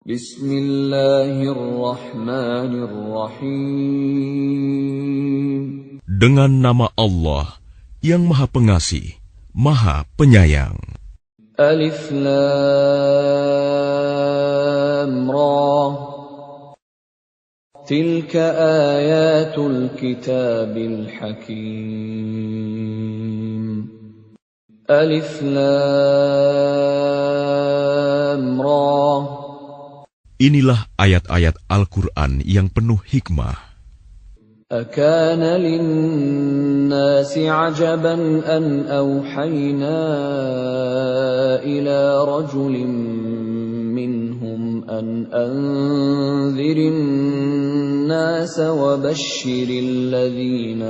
Bismillahirrahmanirrahim. Dengan nama Allah yang Maha Pengasih, Maha Penyayang. Alif Lam Ra. Tilka ayatul kitabil hakim. Alif Lam Ra. Inilah ayat-ayat Al-Quran yang penuh hikmah. أكان للناس عجبا أن أوحينا إلى رجل منهم أن أنذر الناس وبشر الذين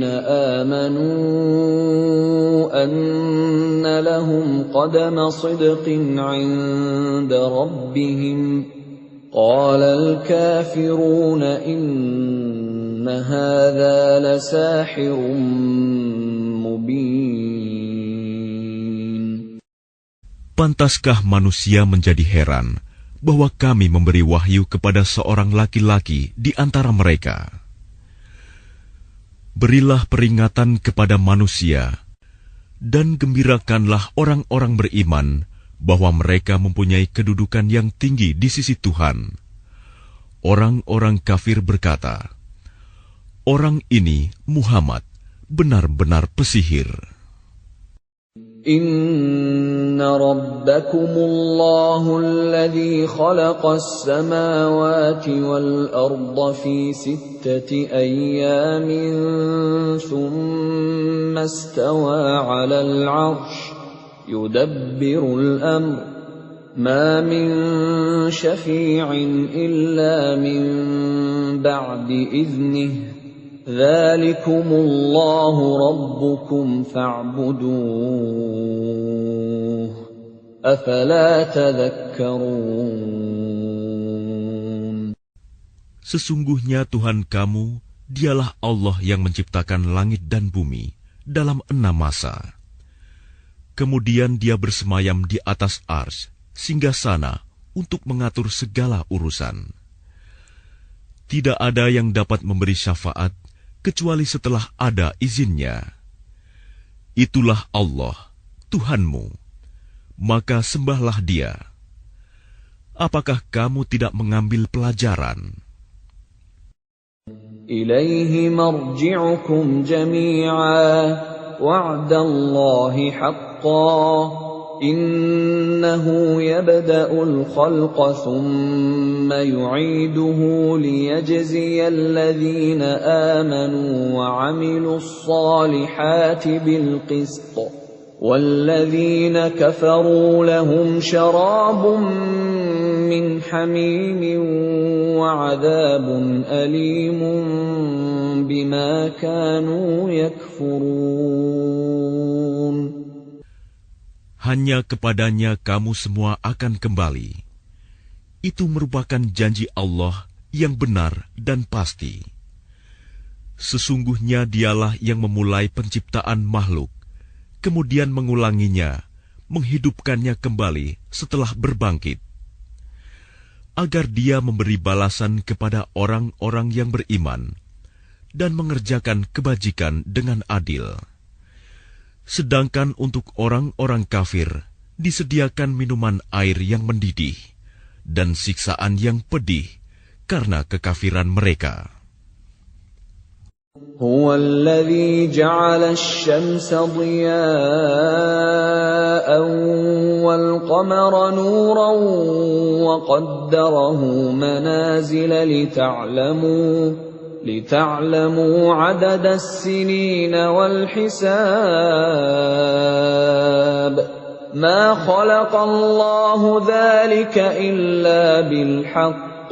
آمنوا أن لهم قدم صدق عند ربهم قال الكافرون إن هذا لساحر مبين. Pantaskah manusia menjadi heran bahwa kami memberi wahyu kepada seorang laki-laki di antara mereka? Berilah peringatan kepada manusia, dan gembirakanlah orang-orang beriman bahwa mereka mempunyai kedudukan yang tinggi di sisi Tuhan. Orang-orang kafir berkata, "Orang ini, Muhammad, benar-benar pesihir." Inna rabbakumullahu alladhi khalaqas samawati wal arda fi sittati ayyamin thumma istawa 'alal 'arsy yudabbirul amr ma min syafi'in illa min ba'di idhnihi Dzalikumullahu rabbukum fa'buduh. Afala tadhakkarun. Sesungguhnya Tuhan kamu, dialah Allah yang menciptakan langit dan bumi dalam 6 masa. Kemudian dia bersemayam di atas arsy, singgasana untuk mengatur segala urusan. Tidak ada yang dapat memberi syafaat kecuali setelah ada izinnya. Itulah Allah, Tuhanmu, maka sembahlah Dia. Apakah kamu tidak mengambil pelajaran? Ilaihi marji'ukum jami'a wa'dallahi haqqan innahu yabda'ul khalqa thumma yu'iduhu liyajziyal ladhina amanu wa 'amilus salihati bil qist walladhina kafaru lahum syarabun min hamimin wa 'adabun alimun bima kanu yakfurun. Hanya kepadanya kamu semua akan kembali. Itu merupakan janji Allah yang benar dan pasti. Sesungguhnya Dialah yang memulai penciptaan makhluk, kemudian mengulanginya, menghidupkannya kembali setelah berbangkit, agar Dia memberi balasan kepada orang-orang yang beriman dan mengerjakan kebajikan dengan adil. Sedangkan untuk orang-orang kafir disediakan minuman air yang mendidih dan siksaan yang pedih karena kekafiran mereka. Huwa alladhi ja'ala asy-syamsa diya'an wal qamara nuran wa qaddarahu manazila لتعلموا عدد السنين والحساب ما خلق الله ذلك إلا بالحق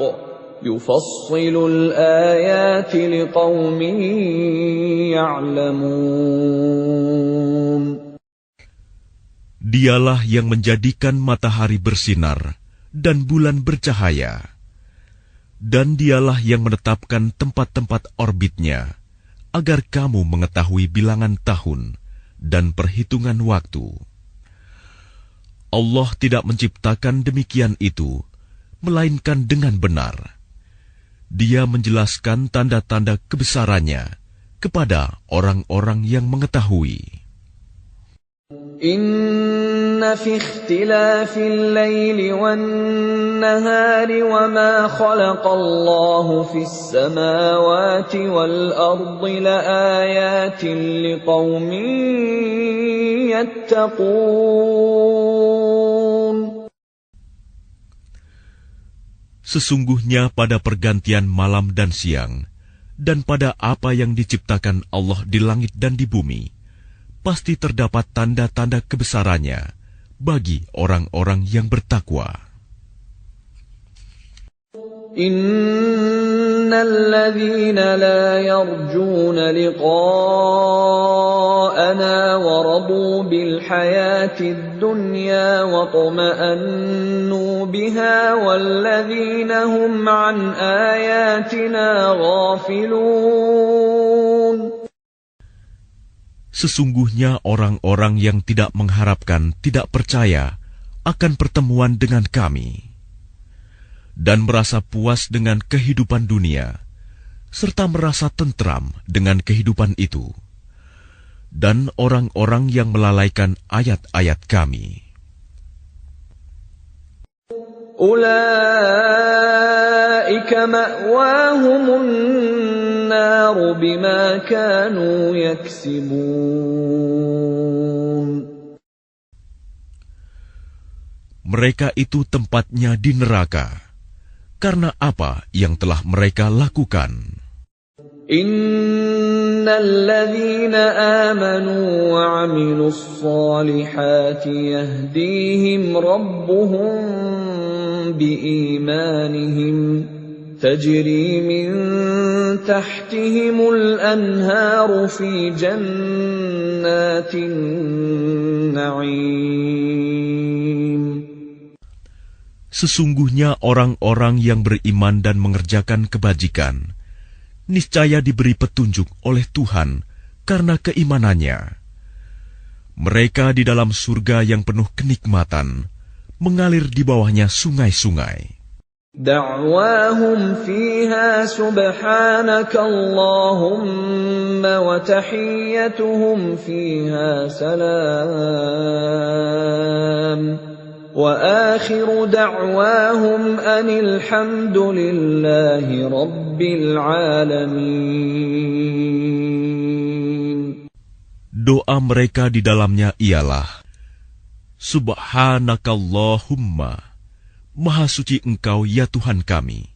يفصل الآيات لقوم يعلمون. Dialah yang menjadikan matahari bersinar dan bulan bercahaya. Dan Dialah yang menetapkan tempat-tempat orbitnya agar kamu mengetahui bilangan tahun dan perhitungan waktu. Allah tidak menciptakan demikian itu, melainkan dengan benar. Dia menjelaskan tanda-tanda kebesarannya kepada orang-orang yang mengetahui. Inna fi ikhtilafil laili wan nahari wa ma khalaqallahu fis samawati wal ardi laayatin liqaumin yattaqun. Sesungguhnya pada pergantian malam dan siang, dan pada apa yang diciptakan Allah di langit dan di bumi, pasti terdapat tanda-tanda kebesarannya bagi orang-orang yang bertakwa. Innal ladzina la yarjuna liqa'ana wa radu bil hayatid dunya wa tuma'annu biha wal ladzina hum an ayatina ghafilun. Sesungguhnya orang-orang yang tidak mengharapkan, tidak percaya akan pertemuan dengan kami, dan merasa puas dengan kehidupan dunia, serta merasa tentram dengan kehidupan itu, dan orang-orang yang melalaikan ayat-ayat kami. Ulaika ma'wahumun naru bima kanu yaksibun. Mereka itu tempatnya di neraka, karena apa yang telah mereka lakukan. Innal ladzina amanu wa 'amilus solihati yahdihim rabbuhum biimanihim tajri min tahtihimul anharu fi jannatin na'im. Sesungguhnya orang-orang yang beriman dan mengerjakan kebajikan, niscaya diberi petunjuk oleh Tuhan karena keimanannya. Mereka di dalam surga yang penuh kenikmatan, mengalir di bawahnya sungai-sungai. Da'wahum fiha subhanaka Allahumma wa tahiyyatuhum fiha salam. Wa akhiru da'wahum anil hamdulillahi rabbil alamin. Doa mereka di dalamnya ialah, Subhanakallahumma, Maha suci Engkau ya Tuhan kami.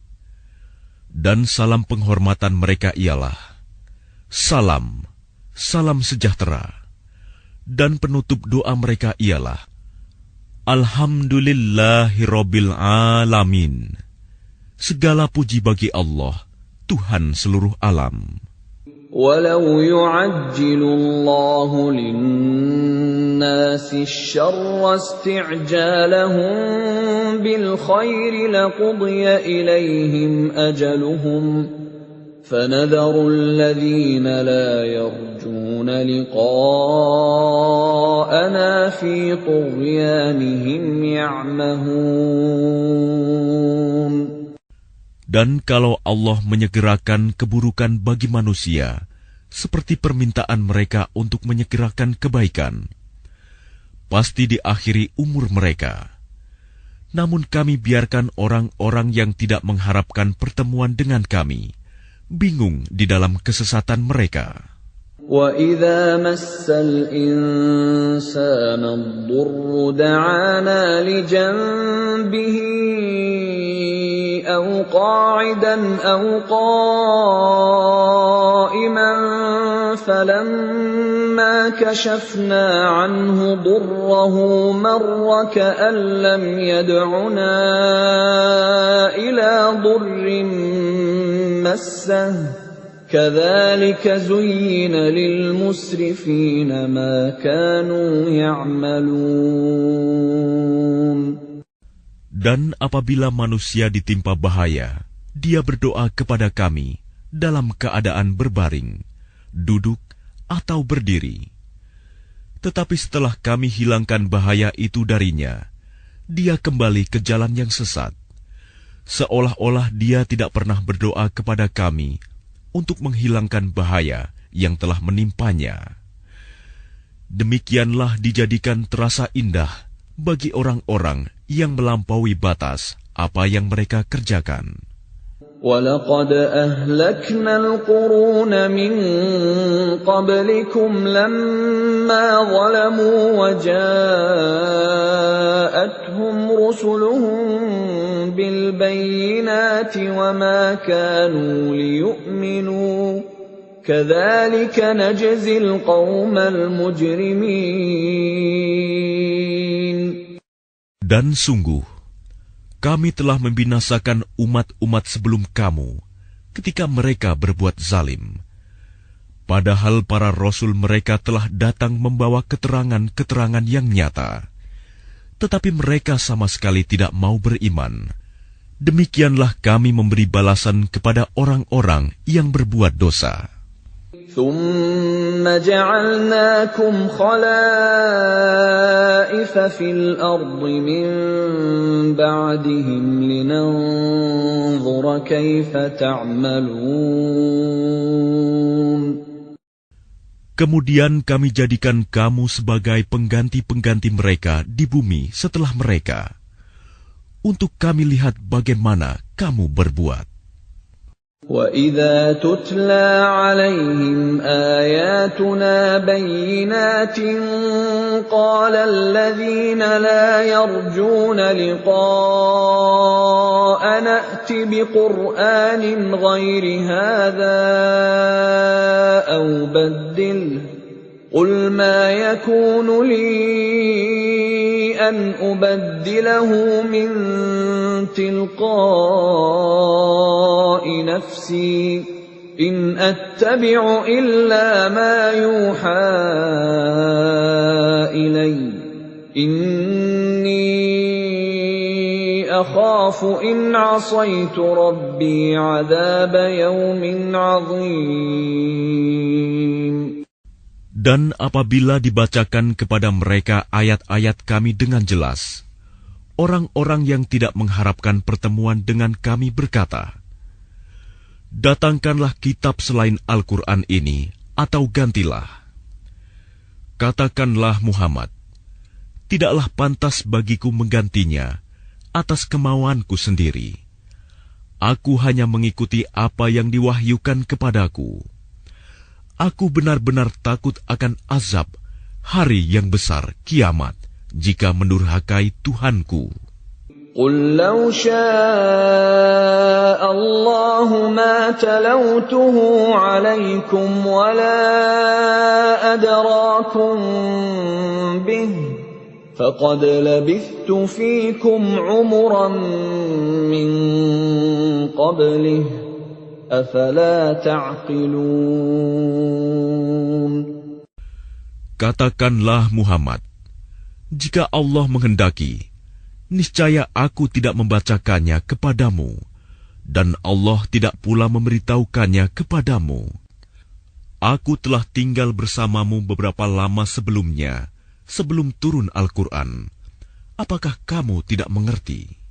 Dan salam penghormatan mereka ialah, Salam, salam sejahtera. Dan penutup doa mereka ialah, Alhamdulillahirabbil alamin. Segala puji bagi Allah, Tuhan seluruh alam. Walau yu'ajjilu Allahu lin-nasi asy-syarra isti'jalahum bil khairi laqudiya ilaihim ajaluhum fanadharu alladhina la yarjuna liqa'ana fi tughyanihim ya'mahun. Dan kalau Allah menyegerakan keburukan bagi manusia, seperti permintaan mereka untuk menyegerakan kebaikan, pasti diakhiri umur mereka. Namun kami biarkan orang-orang yang tidak mengharapkan pertemuan dengan kami, bingung di dalam kesesatan mereka. وَإِذَا مَسَّ الْإِنسَانَ الضُّرُّ دَعَانَا لِجَنبِهِ أَوْ قَاعِدًا أَوْ قَائِمًا فَلَمَّا كَشَفْنَا عَنْهُ ضُرَّهُ مَرَّ كَأَن لَّمْ يَدْعُنَا إِلَى ضُرٍّ مَّسَّهُ كَذَلِكَ زُيِّنَ لِلْمُسْرِفِينَ مَا كَانُوا يَعْمَلُونَ. Dan apabila manusia ditimpa bahaya, dia berdoa kepada kami dalam keadaan berbaring, duduk, atau berdiri. Tetapi setelah kami hilangkan bahaya itu darinya, dia kembali ke jalan yang sesat, seolah-olah dia tidak pernah berdoa kepada kami untuk menghilangkan bahaya yang telah menimpanya. Demikianlah dijadikan terasa indah bagi orang-orang yang melampaui batas apa yang mereka kerjakan. وَلَقَدْ أَهْلَكْنَا الْقُرُونَ مِنْ قَبْلِكُمْ لَمَّا ظَلَمُوا وَجَاءَتْهُمْ رُسُلُهُم بِالْبَيِّنَاتِ وَمَا كَانُوا لِيُؤْمِنُوا كَذَلِكَ نَجْزِي الْقَوْمَ الْمُجْرِمِينَ. Dan sungguh, kami telah membinasakan umat-umat sebelum kamu ketika mereka berbuat zalim. Padahal para rasul mereka telah datang membawa keterangan-keterangan yang nyata. Tetapi mereka sama sekali tidak mau beriman. Demikianlah kami memberi balasan kepada orang-orang yang berbuat dosa. ثُمَّ جَعَلْنَاكُمْ خَلَائِفَ فِي الْأَرْضِ مِنْ بَعْدِهِمْ لِنَنْظُرَ كَيْفَ تَعْمَلُونَ. Kemudian kami jadikan kamu sebagai pengganti-pengganti mereka di bumi setelah mereka, untuk kami lihat bagaimana kamu berbuat. وَإِذَا تُتْلَى عَلَيْهِمْ آيَاتُنَا بَيِّنَاتٍ قَالَ الَّذِينَ لَا يَرْجُونَ لِقَاءَنَا ائْتِ بِقُرْآنٍ غَيْرِ هَذَا أَوْ بَدِّلْهُ قُلْ مَا يَكُونُ لِي أَنْ أُبَدِّلَهُ مِنْ تِلْقَاءِ نَفْسِي إِنْ أَتَّبِعُ إِلَّا مَا يُوحَى إِلَيَّ إِنِّي أَخَافُ إِنْ عَصَيْتُ رَبِّي عَذَابَ يَوْمٍ عَظِيمٍ. Dan apabila dibacakan kepada mereka ayat-ayat kami dengan jelas, orang-orang yang tidak mengharapkan pertemuan dengan kami berkata, "Datangkanlah kitab selain Al-Quran ini, atau gantilah." Katakanlah Muhammad, "Tidaklah pantas bagiku menggantinya atas kemauanku sendiri. Aku hanya mengikuti apa yang diwahyukan kepadaku. Aku benar-benar takut akan azab hari yang besar kiamat jika mendurhakai Tuhanku." قُلْ لَوْ شَاءَ اللَّهُ مَا تَلَوْتُهُ عَلَيْكُمْ وَلَا أَدْرَاكُمْ بِهِ فَقَدْ لَبِثْتُ فِيكُمْ عُمُرًا مِّن قَبْلِهِ أَفَلَا تَعْقِلُونَ. Katakanlah Muhammad, jika Allah menghendaki, niscaya aku tidak membacakannya kepadamu, dan Allah tidak pula memberitahukannya kepadamu. Aku telah tinggal bersamamu beberapa lama sebelumnya, sebelum turun Al-Quran. Apakah kamu tidak mengerti?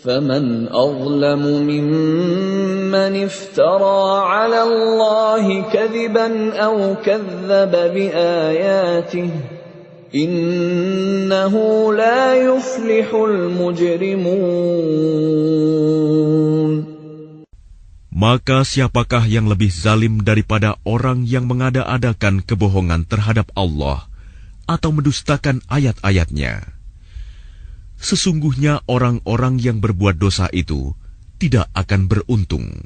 فَمَنْ أَظْلَمُ مِمَّنِ افْتَرَى عَلَى اللَّهِ كَذِبًا أَوْ كَذَّبَ بِآيَاتِهِ إِنَّهُ لَا يُفْلِحُ الْمُجْرِمُونَ. Maka siapakah yang lebih zalim daripada orang yang mengada-adakan kebohongan terhadap Allah atau mendustakan ayat-ayatnya? Sesungguhnya orang-orang yang berbuat dosa itu tidak akan beruntung.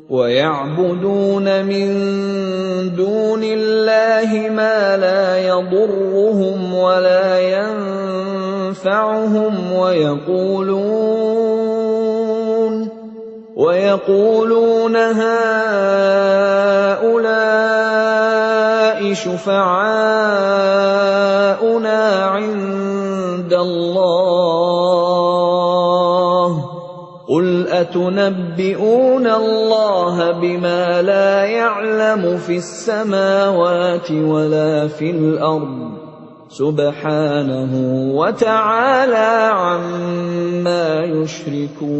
وَيَعْبُدُونَ مِن دُونِ اللَّهِ مَا لَا يَضُرُّهُمْ وَلَا يَنفَعُهُمْ وَيَقُولُونَ هَؤُلَاءِ شُفَعَاؤُنَا عِندَ اللَّهِ قُلْ أتنبئون الله بما لا يعلم في السماوات ولا في الأرض سبحانه وتعالى عما يشركون.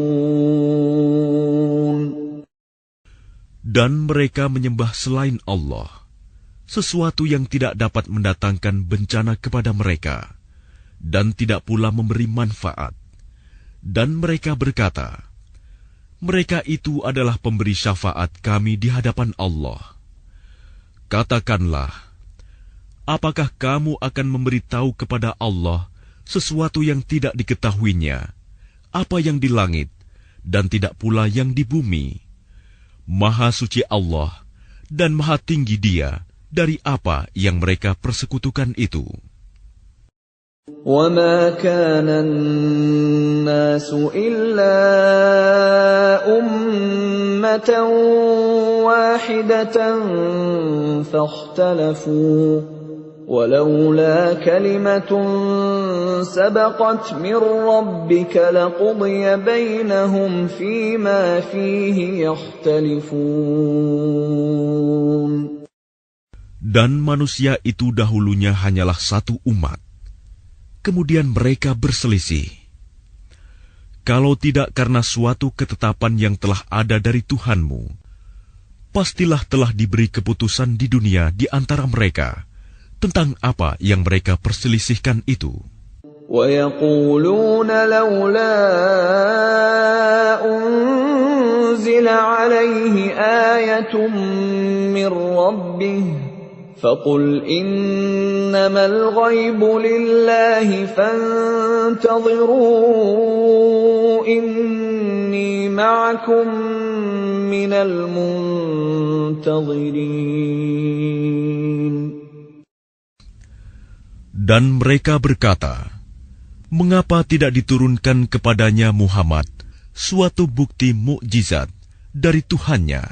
Dan mereka menyembah selain Allah, sesuatu yang tidak dapat mendatangkan bencana kepada mereka, dan tidak pula memberi manfaat. Dan mereka berkata, mereka itu adalah pemberi syafaat kami di hadapan Allah. Katakanlah, apakah kamu akan memberitahu kepada Allah sesuatu yang tidak diketahuinya, apa yang di langit, dan tidak pula yang di bumi? Maha suci Allah, dan maha tinggi Dia dari apa yang mereka persekutukan itu. وَمَا كَانَ النَّاسُ إِلَّا أُمَّةً وَاحِدَةً فَاخْتَلَفُوا وَلَوْلَا كَلِمَةٌ سَبَقَتْ مِنْ رَبِّكَ لَقُضِيَ بَيْنَهُمْ فِيمَا فِيهِ يَخْتَلِفُونَ. Dan manusia itu dahulunya hanyalah satu umat. Kemudian mereka berselisih. Kalau tidak karena suatu ketetapan yang telah ada dari Tuhanmu, pastilah telah diberi keputusan di dunia di antara mereka tentang apa yang mereka perselisihkan itu. وَيَقُولُونَ لَوْلَا أُنْزِلَ عَلَيْهِ آيَةٌ مِّن رَّبِّهِ فَقُلْ إِنَّمَا الْغَيْبُ لِلَّهِ فَانْتَظِرُوا إِنِّي مَعَكُمْ مِنَ الْمُنْتَظِرِينَ. Dan mereka berkata, mengapa tidak diturunkan kepadanya Muhammad suatu bukti mukjizat dari Tuhannya?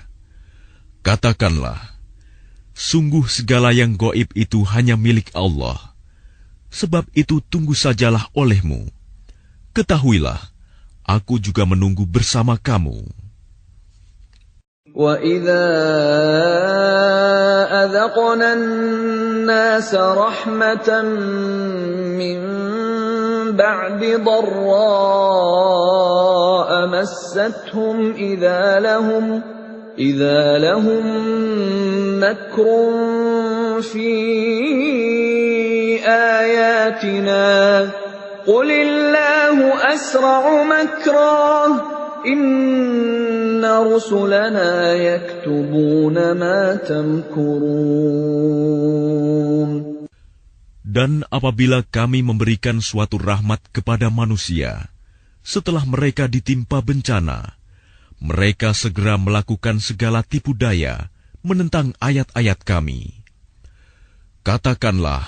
Katakanlah, sungguh segala yang gaib itu hanya milik Allah. Sebab itu tunggu sajalah olehmu. Ketahuilah, aku juga menunggu bersama kamu. وَإِذَا أَذَقْنَا النَّاسَ رَحْمَةً مِّن بَعْدِ ضَرَّاءَ مَسَّتْهُمْ إِذَا لَهُم مَّكْرٌ فِي آيَاتِنَا قُلِ اللَّهُ أَسْرَعُ مَكْرًا إِنَّ رُسُلَنَا يَكْتُبُونَ مَا تَمْكُرُونَ. Dan apabila kami memberikan suatu rahmat kepada manusia, setelah mereka ditimpa bencana, mereka segera melakukan segala tipu daya menentang ayat-ayat kami. Katakanlah,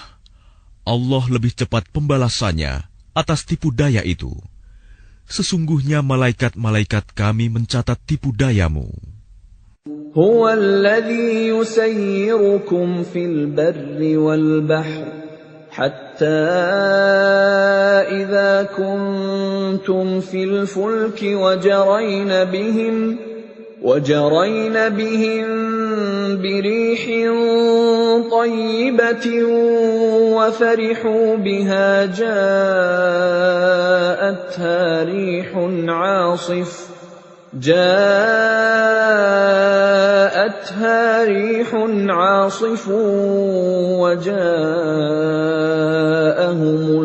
Allah lebih cepat pembalasannya atas tipu daya itu. Sesungguhnya malaikat-malaikat kami mencatat tipu dayamu. Huwa alladhi yusayyirukum fil barri wal bahri hatta idza kuntum fil fulki wajarayna bihim birīḥin طَيِّبَةٍ وَفَرِحُوا بِهَا جَاءَتْهَا رِيحٌ عَاصِفٌ وَجَاءَهُمُ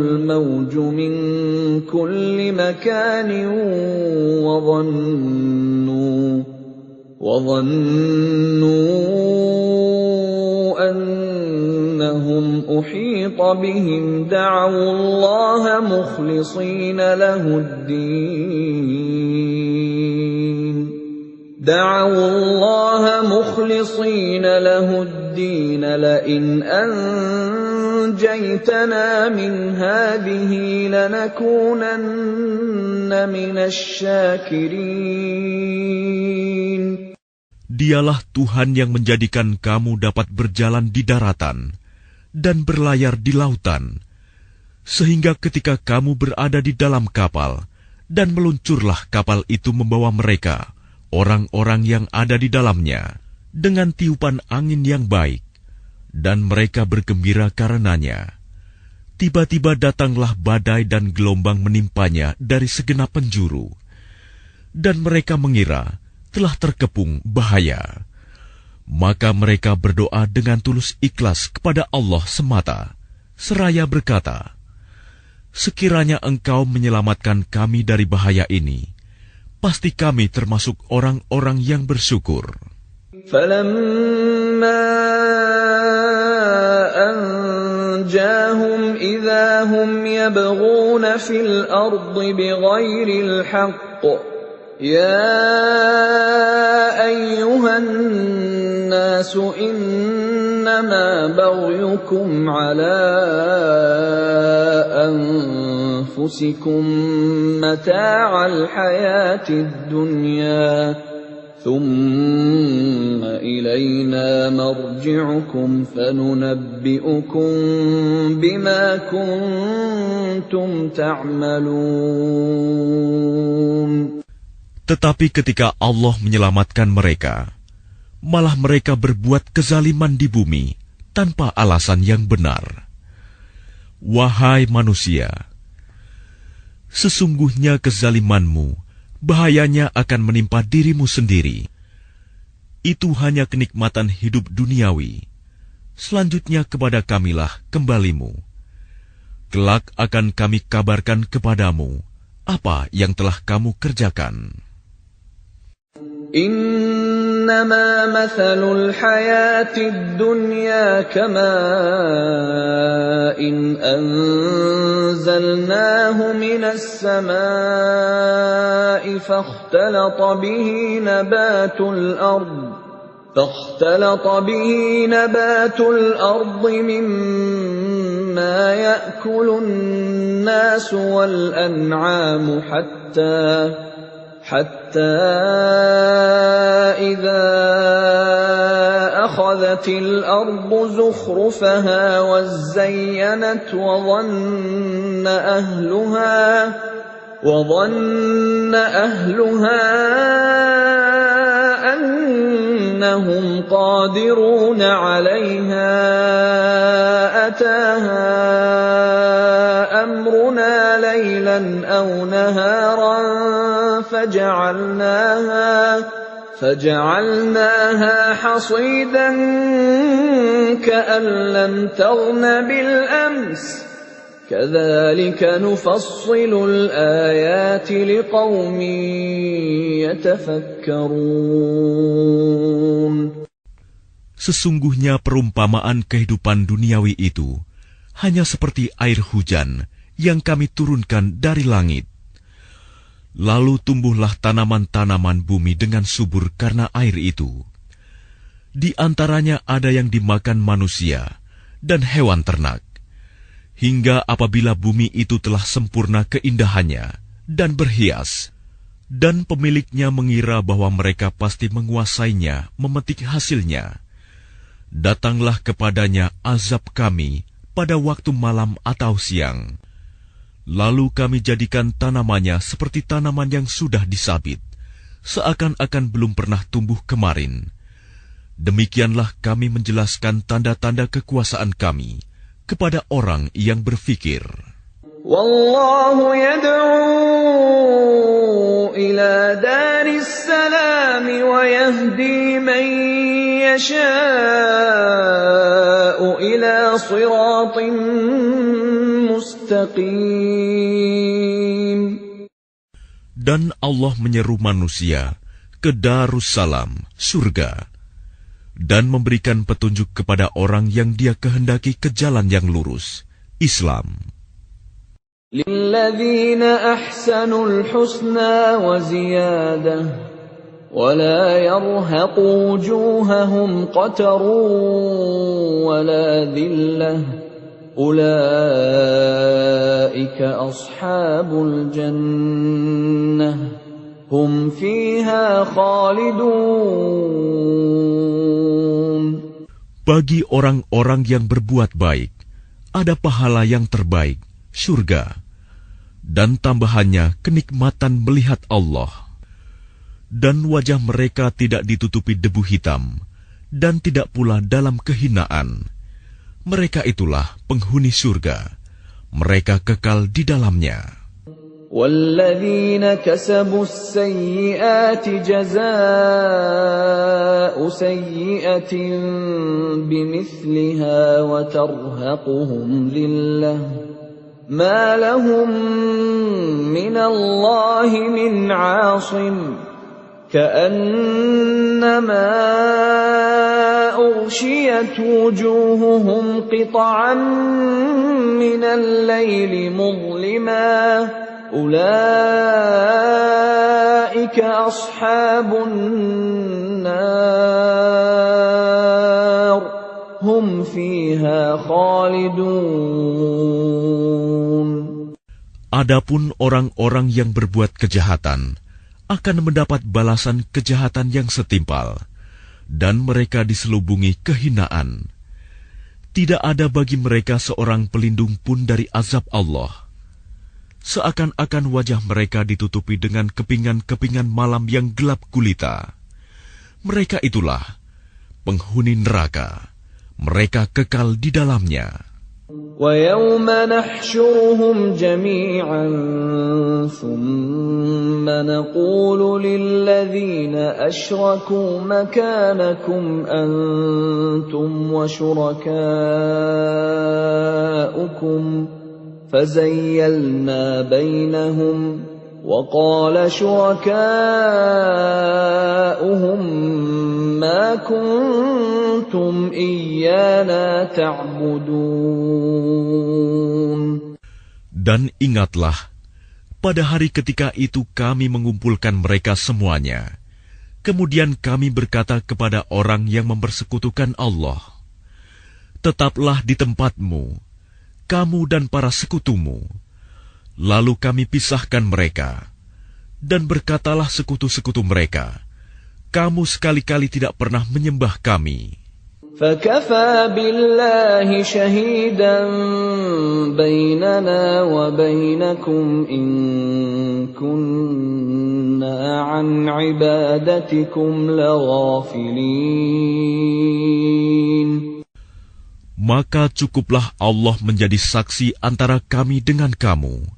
الْمَوْجُ مِنْ كُلِّ مَكَانٍ وَظَنُّوا أَنَّهُمْ أُحِيطَ بِهِمْ دَعَوُا اللَّهَ مُخْلِصِينَ لَهُ الدِّينَ لَئِنْ أَنْجَيْتَنَا مِنْ هَٰذِهِ لَنَكُونَنَّ مِنَ الشَّاكِرِينَ. Dialah Tuhan yang menjadikan kamu dapat berjalan di daratan dan berlayar di lautan, sehingga ketika kamu berada di dalam kapal Dan meluncurlah kapal itu membawa mereka, orang-orang yang ada di dalamnya, dengan tiupan angin yang baik, dan mereka bergembira karenanya. Tiba-tiba datanglah badai dan gelombang menimpanya dari segenap penjuru, dan mereka mengira telah terkepung bahaya. Maka mereka berdoa dengan tulus ikhlas kepada Allah semata, seraya berkata, "Sekiranya Engkau menyelamatkan kami dari bahaya ini, pasti kami termasuk orang-orang yang bersyukur." فَلَمَّا أَنْجَاهُمْ إِذَا هُمْ يَبْغُونَ فِي الْأَرْضِ بِغَيْرِ الْحَقِّ يَا أَيُّهَا النَّاسُ إِنَّمَا بَغْيُكُمْ عَلَى أَنفُسِكُم مَّتَاعَ الْحَيَاةِ الدُّنْيَا ثُمَّ إِلَيْنَا مَرْجِعُكُمْ فَنُنَبِّئُكُم بِمَا كُنتُمْ تَعْمَلُونَ. Tetapi ketika Allah menyelamatkan mereka, malah mereka berbuat kezaliman di bumi tanpa alasan yang benar. Wahai manusia, sesungguhnya kezalimanmu bahayanya akan menimpa dirimu sendiri. Itu hanya kenikmatan hidup duniawi. Selanjutnya kepada kamilah kembalimu. Kelak akan kami kabarkan kepadamu apa yang telah kamu kerjakan. إنما مثل الحياة الدنيا كماء أنزلناه من السماء فاختلط به نبات الأرض مما يأكل الناس والأنعام حتى إذا أخذت الأرض زخرفها وزينت وظن أهلها أنهم قادرون عليها أتاها أمرنا ليلا أو نهارا فجعلناها حصيدا كأن لم تغن بالأمس كذلك نفصل الآيات لقوم يتفكرون. Sesungguhnya perumpamaan kehidupan duniawi itu hanya seperti air hujan yang kami turunkan dari langit. Lalu tumbuhlah tanaman-tanaman bumi dengan subur karena air itu. Di antaranya ada yang dimakan manusia dan hewan ternak. Hingga apabila bumi itu telah sempurna keindahannya dan berhias, dan pemiliknya mengira bahwa mereka pasti menguasainya, memetik hasilnya, datanglah kepadanya azab kami pada waktu malam atau siang. Lalu kami jadikan tanamannya seperti tanaman yang sudah disabit, seakan-akan belum pernah tumbuh kemarin. Demikianlah kami menjelaskan tanda-tanda kekuasaan kami kepada orang yang berfikir. Wallahu yad'u ila daris salam wa yahdi man yasha'u ila siratin mustaqim. Dan Allah menyeru manusia ke Darussalam, surga, dan memberikan petunjuk kepada orang yang Dia kehendaki ke jalan yang lurus, Islam. Lilladzina ahsanul husna wa ziyadah wa la yarhaqu wujuhahum qatarun wa la dhillah ulaika ashabul jannah hum fiha khalidun. Bagi orang-orang yang berbuat baik, ada pahala yang terbaik, surga. dan tambahannya kenikmatan melihat Allah. Dan wajah mereka tidak ditutupi debu hitam, dan tidak pula dalam kehinaan. Mereka itulah penghuni surga. Mereka kekal di dalamnya. وَالَّذِينَ كَسَبُوا السَّيِّئَاتِ جَزَاءُ سَيِّئَةٍ بِمِثْلِهَا وَتَرْهَقُهُمْ ذِلَّةٌ مَا لَهُم مِّنَ اللَّهِ مِنْ عَاصِمٍ كَأَنَّمَا أُغْشِيَتْ وُجُوهُهُمْ قِطَعًا مِّنَ اللَّيْلِ مُظْلِمًا أُولَئِكَ أَصْحَابُ النَّارِ هُمْ فِيهَا خَالِدُونَ. Adapun orang-orang yang berbuat kejahatan akan mendapat balasan kejahatan yang setimpal, dan mereka diselubungi kehinaan. Tidak ada bagi mereka seorang pelindung pun dari azab Allah. Seakan-akan wajah mereka ditutupi dengan kepingan-kepingan malam yang gelap gulita. Mereka itulah penghuni neraka. Mereka kekal di dalamnya. وَيَوْمَ نَحْشُرُهُمْ جَمِيعًا ثُمَّ نَقُولُ لِلَّذِينَ أَشْرَكُوا مَكَانَكُمْ أَنْتُمْ وَشُرَكَاؤُكُمْ فَزَيَّلْنَا بَيْنَهُمْ وَقَالَ شُرَكَاؤُهُمْ مَا كُنْتُمْ إِيَّانَا تَعْبُدُونَ. Dan ingatlah, pada hari ketika itu kami mengumpulkan mereka semuanya. Kemudian kami berkata kepada orang yang mempersekutukan Allah, tetaplah di tempatmu, kamu dan para sekutumu. Lalu kami pisahkan mereka, dan berkatalah sekutu-sekutu mereka, kamu sekali-kali tidak pernah menyembah kami. فَكَفَى بِاللَّهِ شَهِيدًا بَيْنَنَا وَبَيْنَكُمْ إِن كُنَّا عَنْ عِبَادَتِكُمْ لَغَافِلِينَ. Maka cukuplah Allah menjadi saksi antara kami dengan kamu,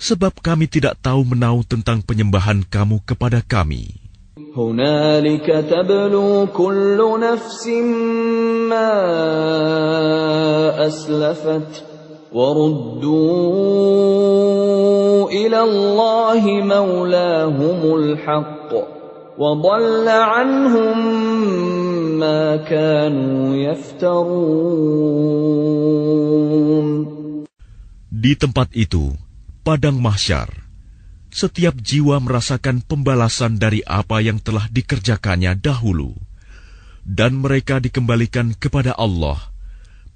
sebab kami tidak tahu menahu tentang penyembahan kamu kepada kami. هُنَالِكَ تَبْلُو كُلُّ نَفْسٍ مَّا أَسْلَفَتْ وَرُدُّوا إِلَى اللَّهِ مَوْلَاهُمُ الْحَقِّ وَضَلَّ عَنْهُم مَّا كَانُوا يَفْتَرُونَ. Di tempat itu, padang mahsyar, setiap jiwa merasakan pembalasan dari apa yang telah dikerjakannya dahulu, dan mereka dikembalikan kepada Allah,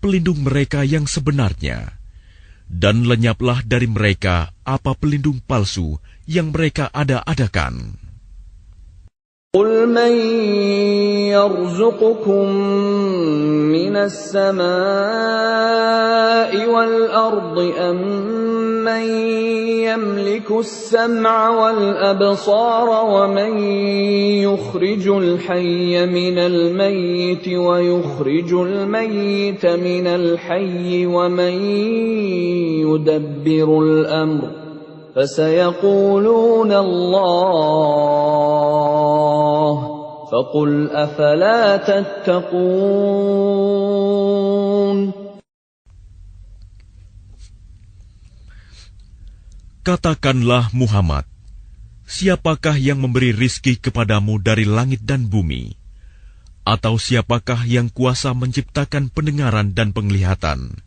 pelindung mereka yang sebenarnya, dan lenyaplah dari mereka apa pelindung palsu yang mereka ada-adakan. قُلْ مَنْ يَرْزُقُكُمْ مِنَ السَّمَاءِ وَالْأَرْضِ أَمَّنْ يَمْلِكُ السَّمْعَ وَالْأَبْصَارَ وَمَنْ يُخْرِجُ الْحَيَّ مِنَ الْمَيِّتِ وَيُخْرِجُ الْمَيِّتَ مِنَ الْحَيِّ وَمَنْ يُدَبِّرُ الْأَمْرَ فَسَيَقُولُونَ اللَّهُ فَقُلْ أَفَلَا تَتَّقُونَ. Katakanlah Muhammad, siapakah yang memberi rizki kepadamu dari langit dan bumi? Atau siapakah yang kuasa menciptakan pendengaran dan penglihatan?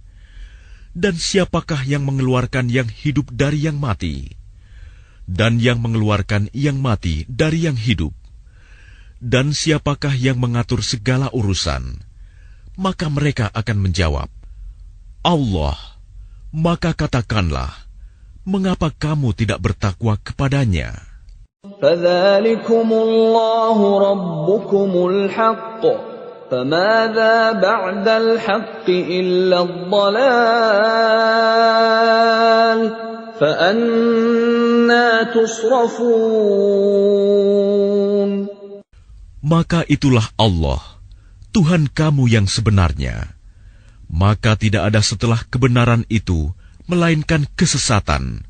Dan siapakah yang mengeluarkan yang hidup dari yang mati? Dan yang mengeluarkan yang mati dari yang hidup? Dan siapakah yang mengatur segala urusan? Maka mereka akan menjawab, Allah. Maka katakanlah, mengapa kamu tidak bertakwa kepadanya? فَذَلِكُمُ اللَّهُ رَبُّكُمُ الْحَقُّ فَمَاذَا بَعْدَ الْحَقِّ إِلَّا الضَّلَالُ فأنا تصرفون. Maka itulah Allah, Tuhan kamu yang sebenarnya. Maka tidak ada setelah kebenaran itu, melainkan kesesatan.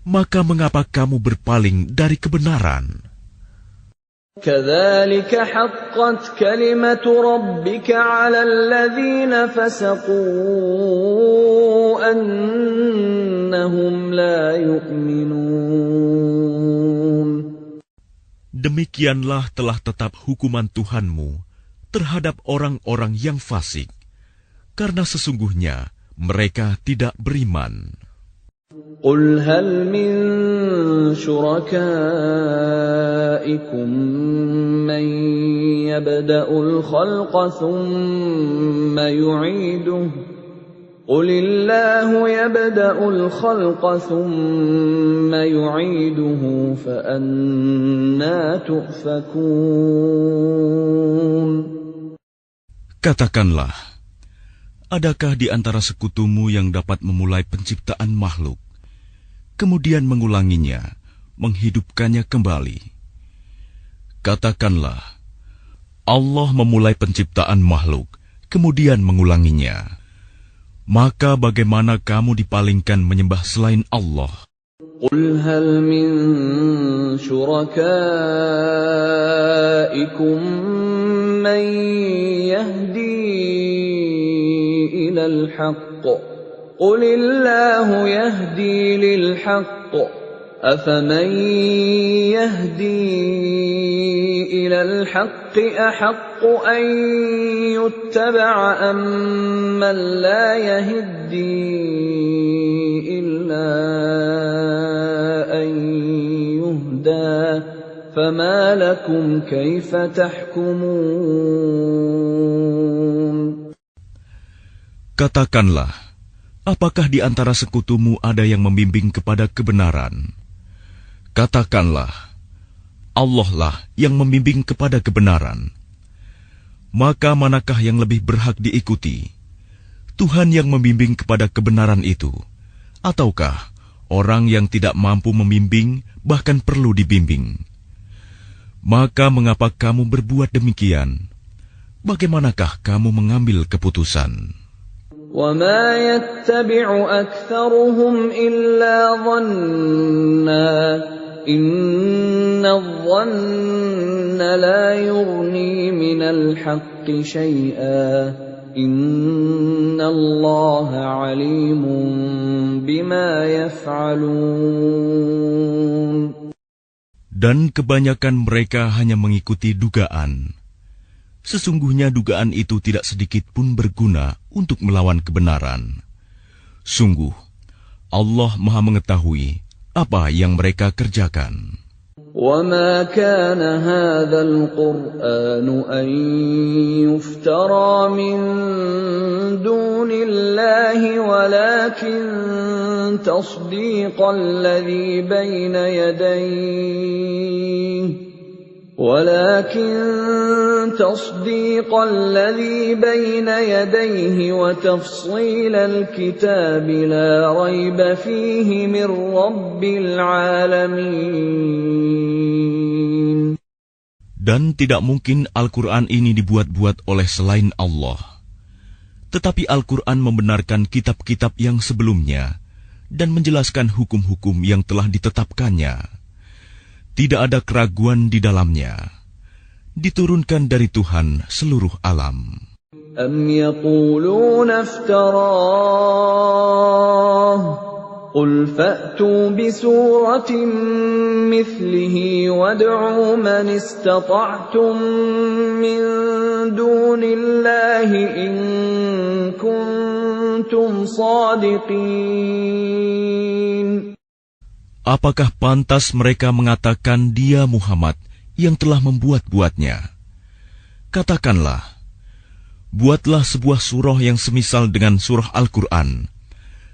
Maka mengapa kamu berpaling dari kebenaran? كذلك حقت كلمة ربك على الذين فسقوا أنهم لا يؤمنون. Demikianlah telah tetap hukuman Tuhanmu terhadap orang-orang yang fasik, karena sesungguhnya mereka tidak beriman. قل هل من شركائكم من يبدأ الخلق ثم يعيده قل الله يبدأ الخلق ثم يعيده فأنى تؤفكون. Katakanlah, adakah di antara sekutumu yang dapat memulai penciptaan makhluk, kemudian mengulanginya, menghidupkannya kembali? Katakanlah, Allah memulai penciptaan makhluk, kemudian mengulanginya. Maka bagaimana kamu dipalingkan menyembah selain Allah? قل هل من شركائكم من يهدي إلى الحق قل الله يهدي للحق أفمن يهدي إلى الحق أحق أن يتبع أمن لا يهدي إلا أن يهدى فما لكم كيف تحكمون. Katakanlah, apakah di antara sekutumu ada yang membimbing kepada kebenaran? Katakanlah, Allah lah yang membimbing kepada kebenaran. Maka manakah yang lebih berhak diikuti? Tuhan yang membimbing kepada kebenaran itu, ataukah orang yang tidak mampu membimbing bahkan perlu dibimbing? Maka mengapa kamu berbuat demikian? Bagaimanakah kamu mengambil keputusan? وَمَا يَتَّبِعُ أَكْثَرُهُمْ إِلَّا ظَنًّا إِنَّ الظَّنَّ لَا يُغْنِي مِنَ الْحَقِّ شَيْئًا إِنَّ اللَّهَ عَلِيمٌ بِمَا يَفْعَلُونَ. Dan kebanyakan mereka hanya mengikuti dugaan. Sesungguhnya dugaan itu tidak sedikit pun berguna untuk melawan kebenaran. Sungguh, Allah Maha mengetahui apa yang mereka kerjakan. وَمَا كَانَ هَذَا الْقُرْآنُ أَن يُفْتَرَى مِن دُونِ اللَّهِ وَلَكِن تَصْدِيقَ الَّذِي بَيْنَ يَدَيْهِ وَتَفْصِيلَ الْكِتَابِ لَا رَيْبَ فِيهِ مِنْ رَبِّ الْعَالَمِينَ. Dan tidak mungkin Al-Quran ini dibuat-buat oleh selain Allah. Tetapi Al-Quran membenarkan kitab-kitab yang sebelumnya dan menjelaskan hukum-hukum yang telah ditetapkannya. Tidak ada keraguan di dalamnya. Diturunkan dari Tuhan seluruh alam. أَمْ يَقُولُونَ افْتَرَاهُ قُلْ فَأْتُوا بِسُورَةٍ مِثْلِهِ وَادْعُوا مَنِ اسْتَطَعْتُم مِّن دُونِ اللَّهِ إِن كُنتُمْ صَادِقِينَ. Apakah pantas mereka mengatakan dia Muhammad yang telah membuat-buatnya? Katakanlah, buatlah sebuah surah yang semisal dengan surah Al-Quran,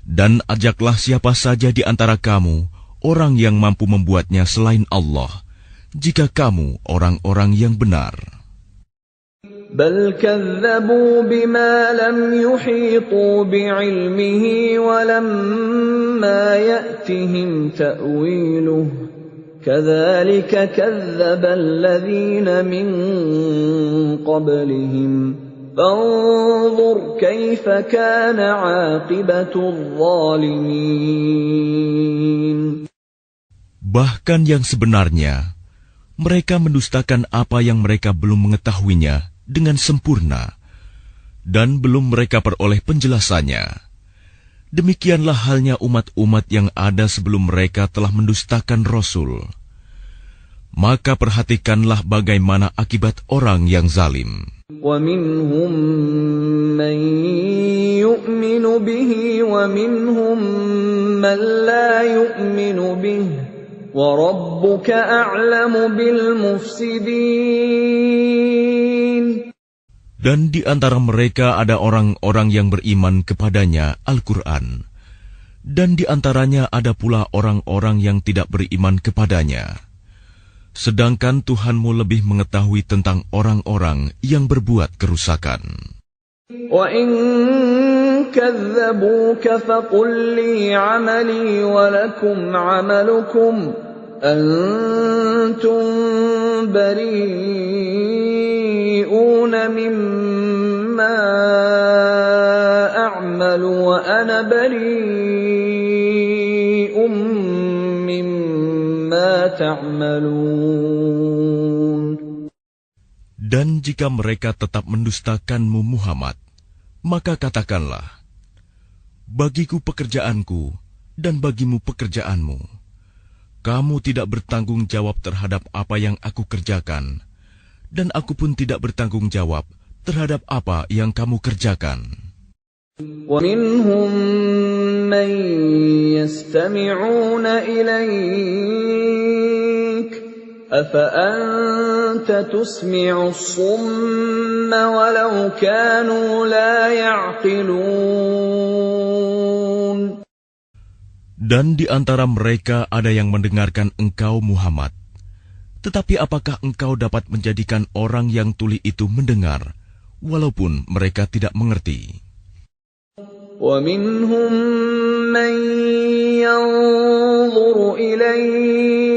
dan ajaklah siapa saja di antara kamu, orang yang mampu membuatnya selain Allah, jika kamu orang-orang yang benar. بل كذبوا بما لم يحيطوا بعلمه ولما يأتهم تأويله كذلك كذب الذين من قبلهم فانظر كيف كان عاقبة الظالمين. Bahkan yang sebenarnya, mereka mendustakan apa yang mereka belum mengetahuinya dengan sempurna, dan belum mereka peroleh penjelasannya. Demikianlah halnya umat-umat yang ada sebelum mereka telah mendustakan Rasul. Maka perhatikanlah bagaimana akibat orang yang zalim. وَمِنْهُمْ مَنْ يُؤْمِنُ بِهِ وَمِنْهُمْ مَنْ لَا يُؤْمِنُ بِهِ وَرَبُّكَ أَعْلَمُ بِالْمُفْسِدِينَ. Dan di antara mereka ada orang-orang yang beriman kepadanya Al-Quran, dan di antaranya ada pula orang-orang yang tidak beriman kepadanya. Sedangkan Tuhanmu lebih mengetahui tentang orang-orang yang berbuat kerusakan. وَإِن كَذَّبُوكَ فَقُل لِّي عَمَلِي وَلَكُمْ عَمَلُكُمْ أَنتُم بَرِيئُونَ مِمَّا أَعْمَلُ وَأَنَا بَرِيءٌ مِّمَّا تَعْمَلُونَ. Dan jika mereka tetap mendustakanmu Muhammad, maka katakanlah, bagiku pekerjaanku dan bagimu pekerjaanmu. Kamu tidak bertanggung jawab terhadap apa yang aku kerjakan, dan aku pun tidak bertanggung jawab terhadap apa yang kamu kerjakan. وَمِنْهُمْ مَنْ يَسْتَمِعُونَ إِلَيْكَ أَفَأَنْتَ تُسْمِعُ الصُّمَّ وَلَوْ كَانُوا لَا يَعْقِلُونَ. Dan di antara mereka ada yang mendengarkan engkau Muhammad. Tetapi apakah engkau dapat menjadikan orang yang tuli itu mendengar, walaupun mereka tidak mengerti? وَمِنْهُمْ مَنْ يَنْظُرُ إِلَيْكَ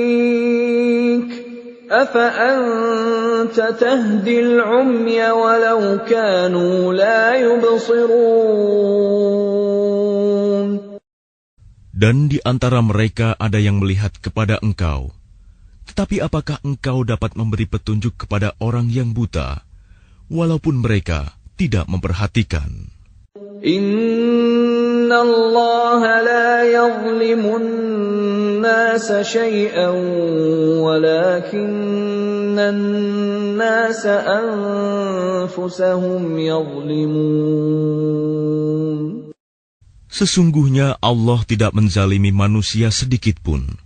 أَفَأَنْتَ تَهْدِي الْعُمْيَ وَلَوْ كَانُوا لَا يُبْصِرُونَ. Dan di antara mereka ada yang melihat kepada engkau. Tetapi apakah engkau dapat memberi petunjuk kepada orang yang buta, walaupun mereka tidak memperhatikan? Inna Allah la yazlimun nasa shay'an walakinna an-nasa anfusahum yazlimun. Sesungguhnya Allah tidak menzalimi manusia sedikit pun,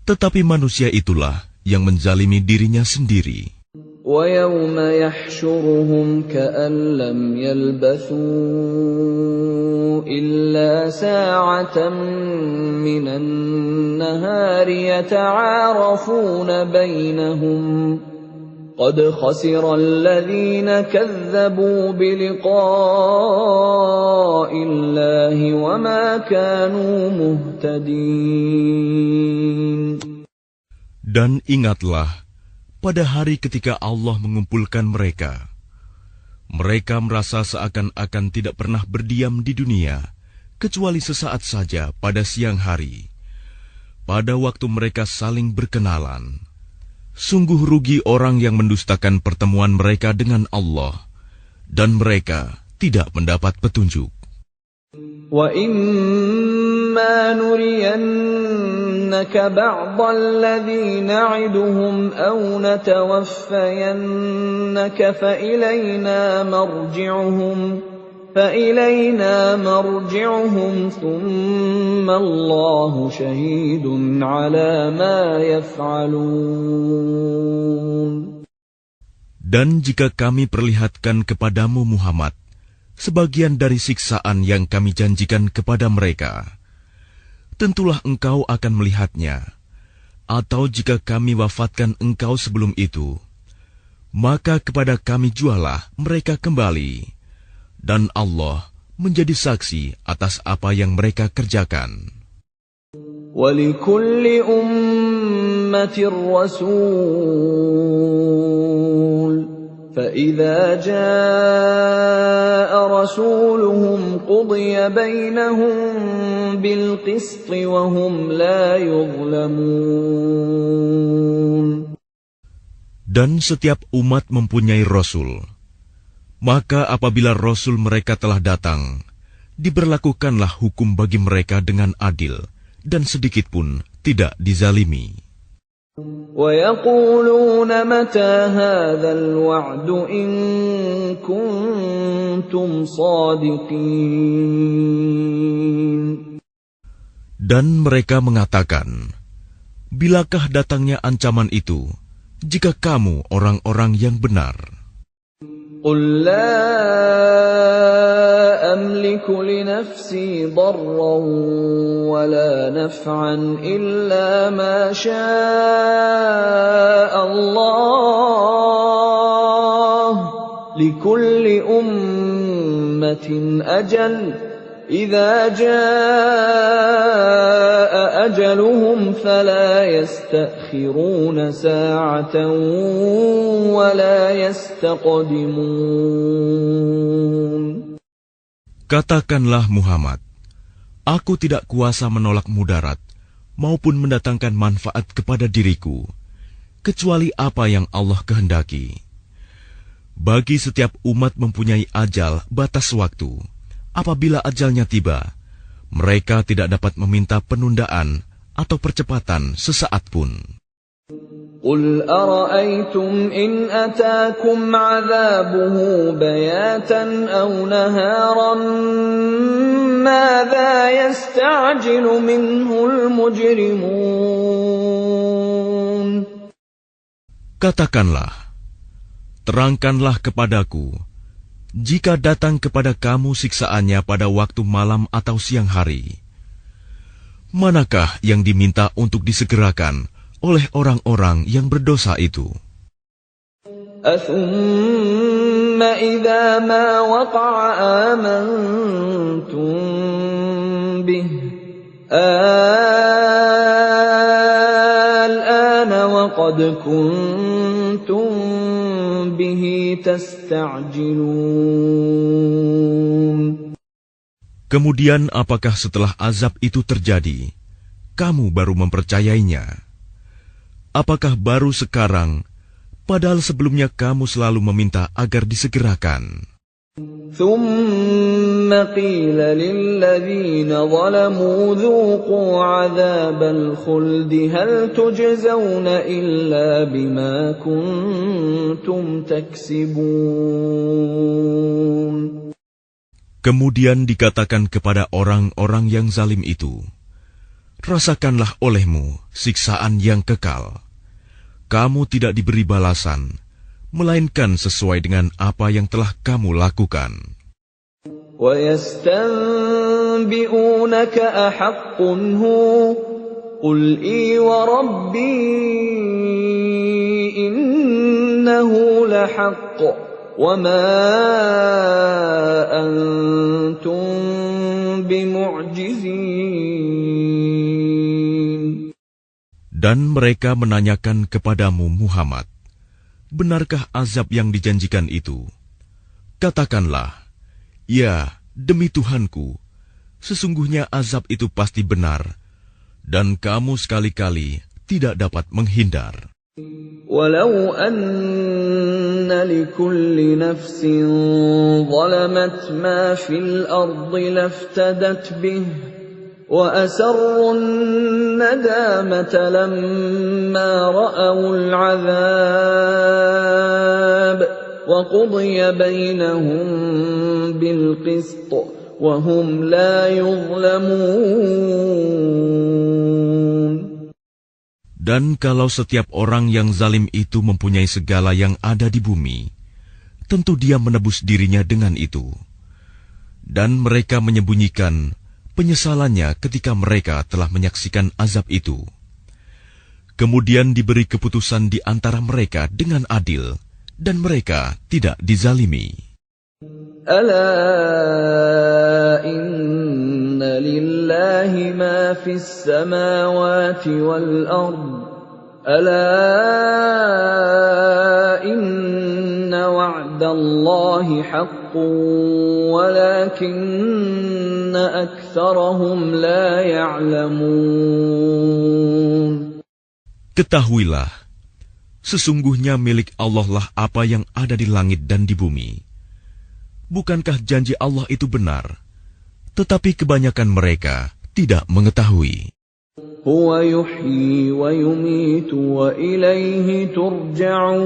tetapi manusia itulah yang menzalimi dirinya sendiri. وَيَوْمَ يَحْشُرُهُمْ كَأَن لَّمْ يَلْبَثُوا إِلَّا سَاعَةً مِّنَ النَّهَارِ يَتَعَارَفُونَ بَيْنَهُمْ قَدْ خَسِرَ الَّذِينَ كَذَّبُوا بِلِقَاءِ اللَّهِ وَمَا كَانُوا مُهْتَدِينَ. Dan ingatlah, pada hari ketika Allah mengumpulkan mereka, mereka merasa seakan-akan tidak pernah berdiam di dunia, kecuali sesaat saja pada siang hari. Pada waktu mereka saling berkenalan, sungguh rugi orang yang mendustakan pertemuan mereka dengan Allah, dan mereka tidak mendapat petunjuk. وَإِمَّا نُرِيَنَّكَ بَعْضَ الَّذِي نَعِدُهُمْ أَوْ نَتَوَفَّيَنَّكَ فَإِلَيْنَا مَرْجِعُهُمْ ثُمَّ اللَّهُ شَهِيدٌ عَلَى مَا يَفْعَلُونَ. Dan jika kami perlihatkan kepadamu Muhammad sebagian dari siksaan yang kami janjikan kepada mereka, tentulah engkau akan melihatnya. Atau jika kami wafatkan engkau sebelum itu, maka kepada kami jualah mereka kembali, dan Allah menjadi saksi atas apa yang mereka kerjakan. وَلِكُلِّ أُمَّةٍ رَّسُولٌ فَإِذَا جَاءَ رَسُولُهُمْ قُضِيَ بَيْنَهُم بِالْقِسْطِ وَهُمْ لَا يُظْلَمُونَ. Dan setiap umat mempunyai Rasul. Maka apabila Rasul mereka telah datang, diberlakukanlah hukum bagi mereka dengan adil, dan sedikit pun tidak dizalimi. وَيَقُولُونَ مَتَى هَذَا الْوَعْدُ إِن كُنتُمْ صَادِقِينَ. Dan mereka mengatakan, bilakah datangnya ancaman itu, jika kamu orang-orang yang benar? قُل لَّا أَمْلِكُ لِنَفْسِي ضَرًّا وَلَا نَفْعًا إِلَّا مَا شَاءَ اللَّهُ ۗ لِكُلِّ أُمَّةٍ أَجَلٌ ۖ إِذَا جَاءَ أَجَلُهُمْ فَلَا يَسْتَأْخِرُونَ سَاعَةً وَلَا يَسْتَقْدِمُونَ. Katakanlah Muhammad, aku tidak kuasa menolak mudarat maupun mendatangkan manfaat kepada diriku, kecuali apa yang Allah kehendaki. Bagi setiap umat mempunyai ajal batas waktu. Apabila ajalnya tiba, mereka tidak dapat meminta penundaan atau percepatan sesaat pun. قُلْ أَرَأَيْتُمْ إِنْ أَتَاكُمْ عَذَابُهُ بَيَاتًا أَوْ نَهَارًا مَاذَا يَسْتَعْجِلُ مِنْهُ الْمُجْرِمُونَ. Katakanlah, terangkanlah kepadaku, jika datang kepada kamu siksaannya pada waktu malam atau siang hari, manakah yang diminta untuk disegerakan oleh orang-orang yang berdosa itu? أَثُمَّ إِذَا مَا وَقَعَ آمَنْتُمْ بِهِ الْآنَ وَقَدْ كُنْتُمْ بِهِ تَسْتَعْجِلُونَ. Kemudian apakah setelah azab itu terjadi, kamu baru mempercayainya? Apakah baru sekarang, padahal sebelumnya kamu selalu meminta agar disegerakan? ثُمَّ قِيلَ لِلَّذِينَ ظَلَمُوا ذُوقُوا عَذَابَ الْخُلْدِ هَلْ تُجْزَوْنَ إِلَّا بِمَا كُنتُمْ تَكْسِبُونَ. Kemudian dikatakan kepada orang-orang yang zalim itu, rasakanlah olehmu siksaan yang kekal. Kamu tidak diberi balasan, melainkan sesuai dengan apa yang telah kamu lakukan. وَيَسْتَنْبِئُونَكَ أَحَقٌّ هُوَ قُلْ إِي وَرَبِّي إِنَّهُ لَحَقٌّ وَمَا أَنْتُمْ بِمُعْجِزِينَ. Dan mereka menanyakan kepadamu Muhammad, benarkah azab yang dijanjikan itu? Katakanlah, ya, demi Tuhanku, sesungguhnya azab itu pasti benar, dan kamu sekali-kali tidak dapat menghindar. وَلَوْ أَنَّ لِكُلِّ نَفْسٍ ظَلَمَتْ مَا فِي الْأَرْضِ لَافْتَدَتْ بِهِ وَأَسَرُّوا النَّدَامَةَ لَمَّا رَأَوُا الْعَذَابَ وَقُضِيَ بَيْنَهُم بِالْقِسْطِ وَهُمْ لَا يُظْلَمُونَ. Dan kalau setiap orang yang zalim itu mempunyai segala yang ada di bumi, tentu dia menebus dirinya dengan itu. Dan mereka menyembunyikan penyesalannya ketika mereka telah menyaksikan azab itu. Kemudian diberi keputusan di antara mereka dengan adil, dan mereka tidak dizalimi. Ala inna lillahi ma fis samawati wal ard. Ala inna wa'dallahi haqqun walakinna aktsarahum la ya'lamun. Ketahuilah, sesungguhnya milik Allah lah apa yang ada di langit dan di bumi. Bukankah janji Allah itu benar? Tetapi kebanyakan mereka tidak mengetahui. Huwa yuhyi wa yumitu wa ilaihi turja'un.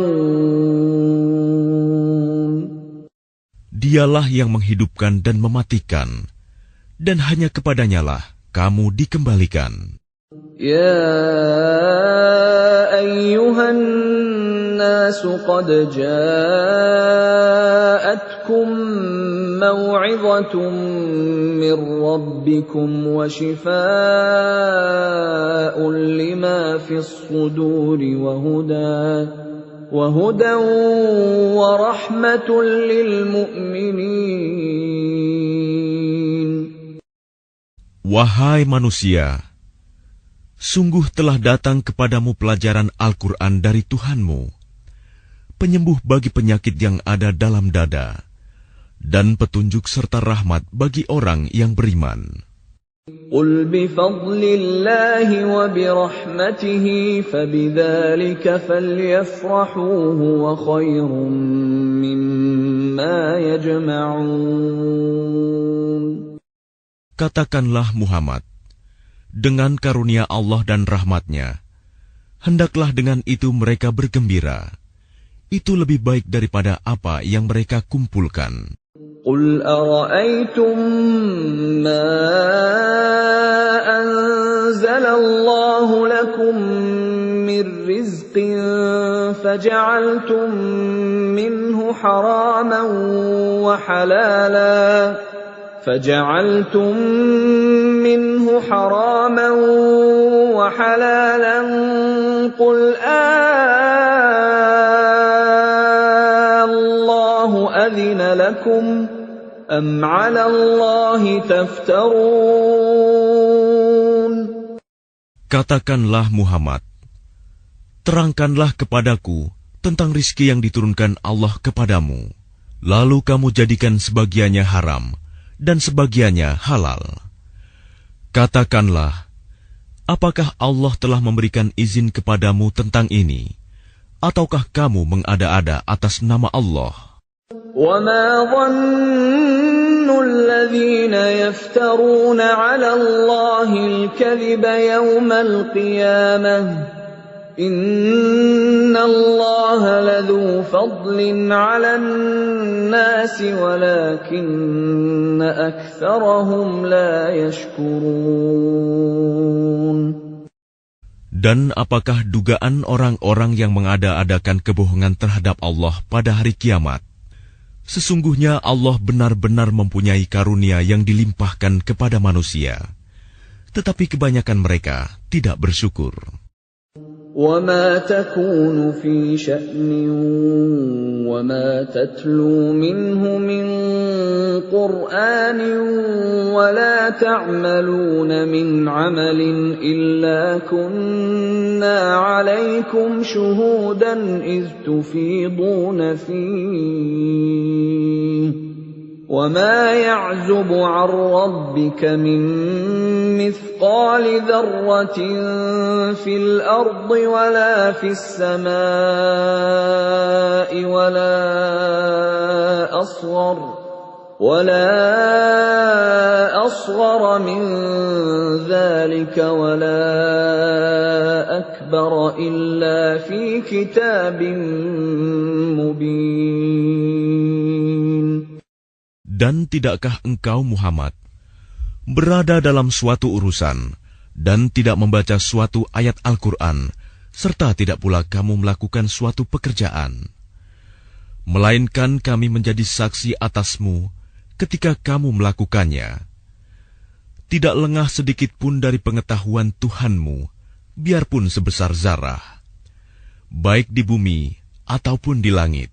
Dialah yang menghidupkan dan mematikan, dan hanya kepadanyalah kamu dikembalikan. Ya ayyuhan nasu qad ja'atkum maw'izatun min rabbikum wa shifaa'un lima fis suduri wa hudan wa rahmatun lil mu'minin. Wahai manusia, sungguh telah datang kepadamu pelajaran Al-Quran dari Tuhanmu, penyembuh bagi penyakit yang ada dalam dada, dan petunjuk serta rahmat bagi orang yang beriman. Qul bifadlillahi wa birahmatihi fabidzalika falyafrahu huwa khairum mimma yajma'un. Katakanlah Muhammad, dengan karunia Allah dan rahmat-Nya, hendaklah dengan itu mereka bergembira. Itu lebih baik daripada apa yang mereka kumpulkan. Qul ara'aytum ma anzalallahu lakum min rizqin faja'altum minhu haraman wa halalan فجعلتم منه حراما وحلالا قل الله أذن لكم أم على الله تفترون. Katakanlah Muhammad, terangkanlah kepadaku tentang rizki yang diturunkan Allah kepadamu, lalu kamu jadikan sebagiannya haram dan sebagiannya halal. Katakanlah, apakah Allah telah memberikan izin kepadamu tentang ini, ataukah kamu mengada-ada atas nama Allah? وَمَا ظَنُّ الَّذِينَ يَفْتَرُونَ عَلَى اللَّهِ الْكَذِبَ يَوْمَ الْقِيَامَةِ إِنَّ اللَّهَ لَذُو فَضْلٍ عَلَى النَّاسِ وَلَكِنَّ أَكْثَرَهُمْ لَا يَشْكُرُونَ. Dan apakah dugaan orang-orang yang mengada-adakan kebohongan terhadap Allah pada hari kiamat? Sesungguhnya Allah benar-benar mempunyai karunia yang dilimpahkan kepada manusia, tetapi kebanyakan mereka tidak bersyukur. وَمَا تَكُونُ فِي شَأْنٍ وَمَا تَتْلُو مِنْهُ مِنْ قُرْآنٍ وَلَا تَعْمَلُونَ مِنْ عَمَلٍ إِلَّا كُنَّا عَلَيْكُمْ شُهُودًا إِذْ تُفِيضُونَ فِيهِ وَمَا يَعْزُبُ عَنْ رَبِّكَ مِنْ مِثْقَالِ ذَرَّةٍ فِي الْأَرْضِ وَلَا فِي السَّمَاءِ وَلَا أَصْغَرَ مِنْ ذَلِكَ وَلَا أَكْبَرَ إِلَّا فِي كِتَابٍ مُبِينٍ. Dan tidakkah engkau Muhammad berada dalam suatu urusan dan tidak membaca suatu ayat Al-Quran, serta tidak pula kamu melakukan suatu pekerjaan, melainkan kami menjadi saksi atasmu ketika kamu melakukannya. Tidak lengah sedikit pun dari pengetahuan Tuhanmu, biarpun sebesar zarah, baik di bumi ataupun di langit.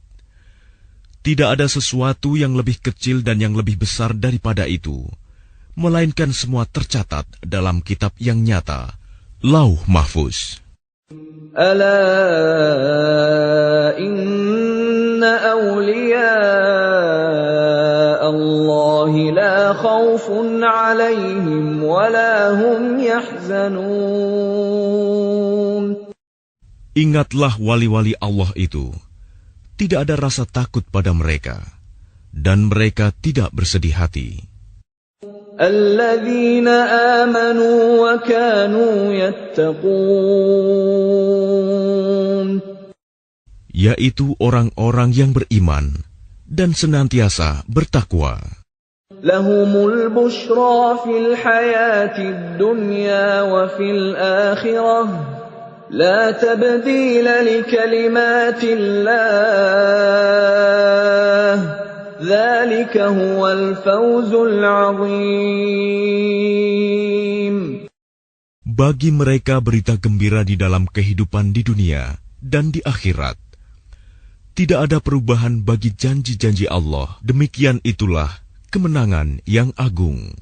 Tidak ada sesuatu yang lebih kecil dan yang lebih besar daripada itu, melainkan semua tercatat dalam kitab yang nyata, Lauh Mahfuz. Ala inna awliya Allah la khawfun alaihim wa la hum yahzanun. Ingatlah wali-wali Allah itu, tidak ada rasa takut pada mereka, dan mereka tidak bersedih hati. Alladzina amanu wa kanu yattaqun, yaitu orang-orang yang beriman dan senantiasa bertakwa. Lahumul bushra fil hayatid dunya wa fil akhirah, la tabdila li kalimatillah. Dzalika huwal fawzul 'azim. Bagi mereka berita gembira di dalam kehidupan di dunia dan di akhirat. Tidak ada perubahan bagi janji-janji Allah. Demikian itulah kemenangan yang agung.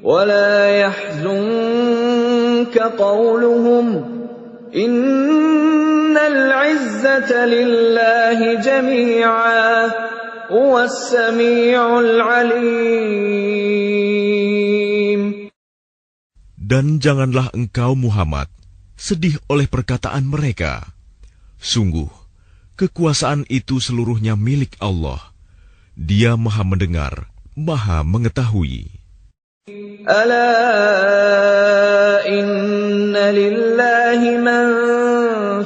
وَلَا يَحْزُنكَ قَوْلُهُمْ إِنَّ الْعِزَّةَ لِلَّهِ جَمِيعًا هُوَ السَّمِيعُ الْعَلِيمُ. Dan janganlah engkau Muhammad sedih oleh perkataan mereka. Sungguh, kekuasaan itu seluruhnya milik Allah. Dia Maha mendengar, Maha mengetahui. Ala inna lillahi man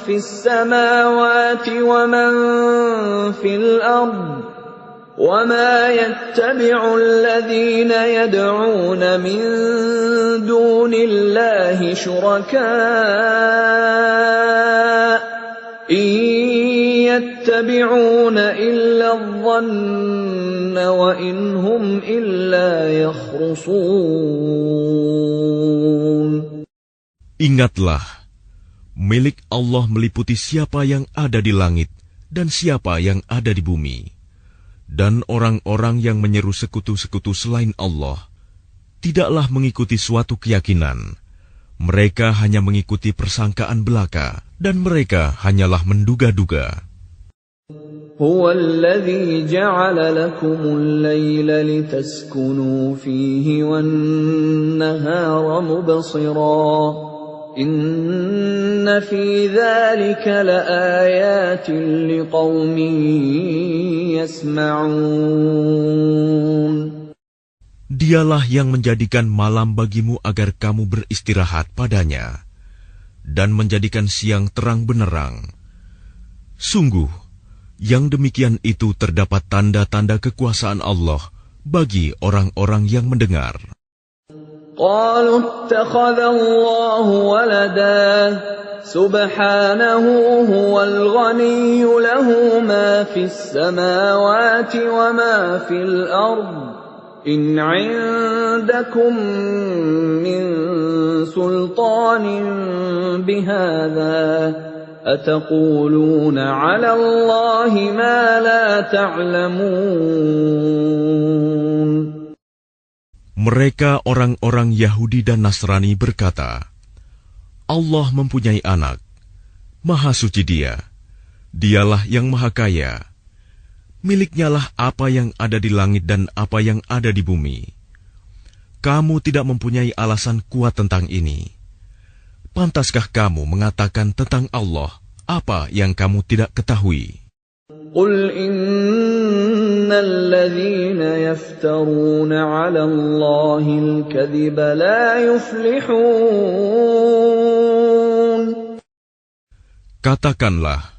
fis samawati wa man fil ard, wa ma yattabi'u alladhina yad'una min dunillahi shuraka' يتبعون إلا الظن وإن هم إلا يخرصون. Ingatlah, milik Allah meliputi siapa yang ada di langit dan siapa yang ada di bumi. Dan orang-orang yang menyeru sekutu-sekutu selain Allah tidaklah mengikuti suatu keyakinan. Mereka hanya mengikuti persangkaan belaka, dan mereka hanyalah menduga-duga. هو الذي جعل لكم الليل لتسكنوا فيه والنهار مبصرا إن في ذلك لآيات لقوم يسمعون. Dialah yang menjadikan malam bagimu agar kamu beristirahat padanya, dan menjadikan siang terang benderang. Sungguh, yang demikian itu terdapat tanda-tanda kekuasaan Allah bagi orang-orang yang mendengar. قالوا اتخذ الله ولدا سبحانه هو الغني له ما في السماوات وما في الأرض إن عندكم من سلطان بهذا أتقولون على الله ما لا تعلمون. Mereka orang-orang Yahudi dan Nasrani berkata, Allah mempunyai anak, Maha Suci Dia, Dialah yang Maha Kaya. Miliknyalah apa yang ada di langit dan apa yang ada di bumi. Kamu tidak mempunyai alasan kuat tentang ini. Pantaskah kamu mengatakan tentang Allah apa yang kamu tidak ketahui? Qul innal ladzina yaftaruna 'ala Allahil kadhiba la yuflihun. Katakanlah,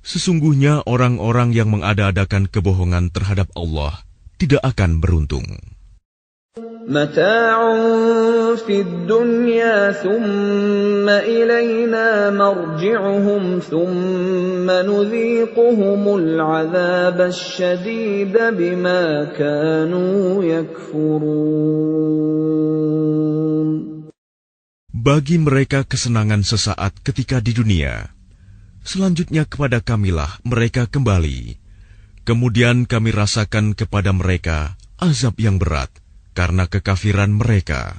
sesungguhnya orang-orang yang mengada-adakan kebohongan terhadap Allah tidak akan beruntung. Mata'un fid dunya thumma ilayna marji'uhum thumma nudhiquhumul 'adzabasy syadida bima kanu yakfurun. Bagi mereka kesenangan sesaat ketika di dunia, selanjutnya kepada Kamilah mereka kembali. Kemudian kami rasakan kepada mereka azab yang berat karena kekafiran mereka.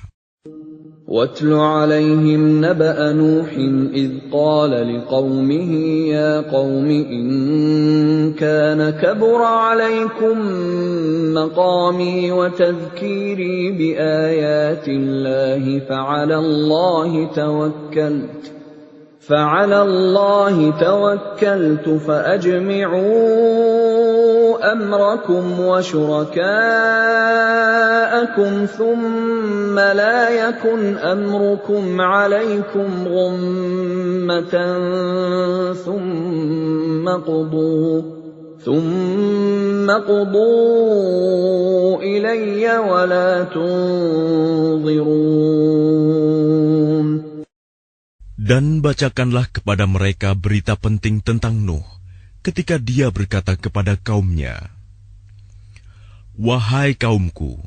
وَاتْلُ عَلَيْهِمْ نَبَأَ نُوحٍ إِذْ قَالَ لِقَوْمِهِ يَا قَوْمِ إِنْ كَانَ كَبُرَ عَلَيْكُمْ مَقَامِي وَتَذْكِيرِي بِآيَاتِ اللَّهِ فَعَلَى اللَّهِ تَوَكَّلْتُ فَأَجْمِعُوا أَمْرَكُمْ وَشُرَكَاءَكُمْ ثُمَّ لَا يَكُنْ أَمْرُكُمْ عَلَيْكُمْ غُمَّةً ثُمَّ قُضُوا إِلَيَّ وَلَا تُنظِرُونَ. Dan bacakanlah kepada mereka berita penting tentang Nuh, ketika dia berkata kepada kaumnya, "Wahai kaumku,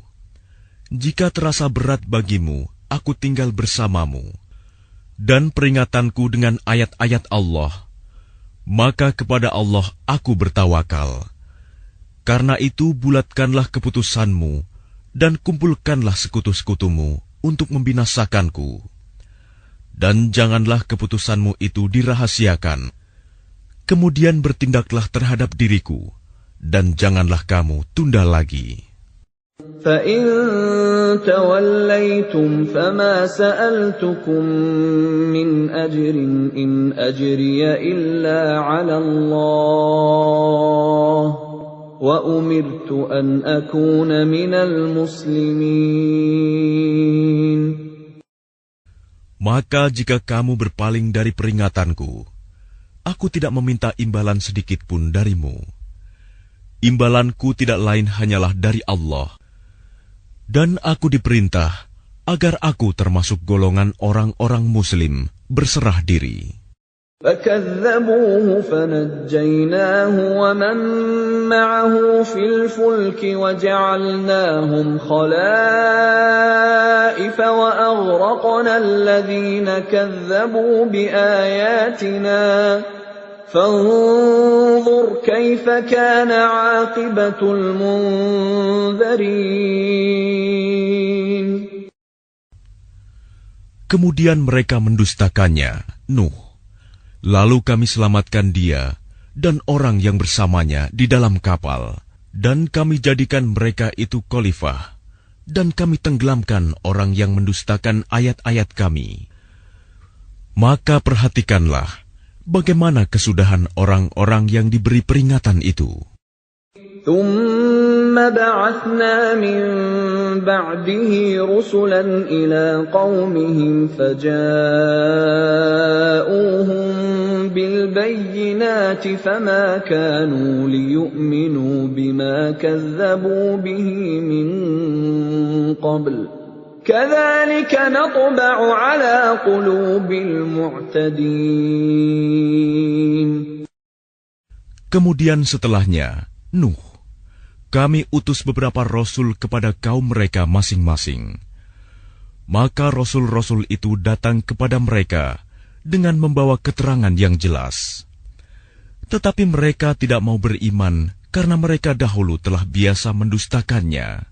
jika terasa berat bagimu, aku tinggal bersamamu, dan peringatanku dengan ayat-ayat Allah, maka kepada Allah aku bertawakal. Karena itu bulatkanlah keputusanmu, dan kumpulkanlah sekutu-sekutumu untuk membinasakanku. Dan janganlah keputusanmu itu dirahasiakan. Kemudian bertindaklah terhadap diriku, dan janganlah kamu tunda lagi." فَإِن تَوَلَّيْتُمْ فَمَا سَأَلْتُكُم مِّنْ أَجْرٍ إِنْ أَجْرِيَ إِلَّا عَلَى اللَّهِ وَأُمِرْتُ أَنْ أَكُونَ مِنَ الْمُسْلِمِينَ. Maka jika kamu berpaling dari peringatanku, aku tidak meminta imbalan sedikit pun darimu. Imbalanku tidak lain hanyalah dari Allah. Dan aku diperintah agar aku termasuk golongan orang-orang Muslim berserah diri. فَكَذَّبُوهُ فَنَجَّيْنَاهُ وَمَن مَّعَهُ فِي الْفُلْكِ وَجَعَلْنَاهُمْ خَلَائِفَ وَأَغْرَقْنَا الَّذِينَ كَذَّبُوا بِآيَاتِنَا فَانظُرْ كَيْفَ كَانَ عَاقِبَةُ الْمُنذَرِينَ. Kemudian mereka mendustakannya, Nuh. Lalu kami selamatkan dia dan orang yang bersamanya di dalam kapal, dan kami jadikan mereka itu khalifah, dan kami tenggelamkan orang yang mendustakan ayat-ayat kami. Maka perhatikanlah bagaimana kesudahan orang-orang yang diberi peringatan itu. ثُمَّ بَعَثْنَا مِن بَعْدِهِ رُسُلًا إِلَىٰ قَوْمِهِمْ فَجَاءُوهُم بِالْبَيِّنَاتِ فَمَا كَانُوا لِيُؤْمِنُوا بِمَا كَذَّبُوا بِهِ مِن قَبْلُ كَذَلِكَ نَطْبَعُ عَلَىٰ قُلُوبِ الْمُعْتَدِينَ. Kemudian setelahnya, Nuh, kami utus beberapa rasul kepada kaum mereka masing-masing. Maka rasul-rasul itu datang kepada mereka dengan membawa keterangan yang jelas. Tetapi mereka tidak mau beriman karena mereka dahulu telah biasa mendustakannya.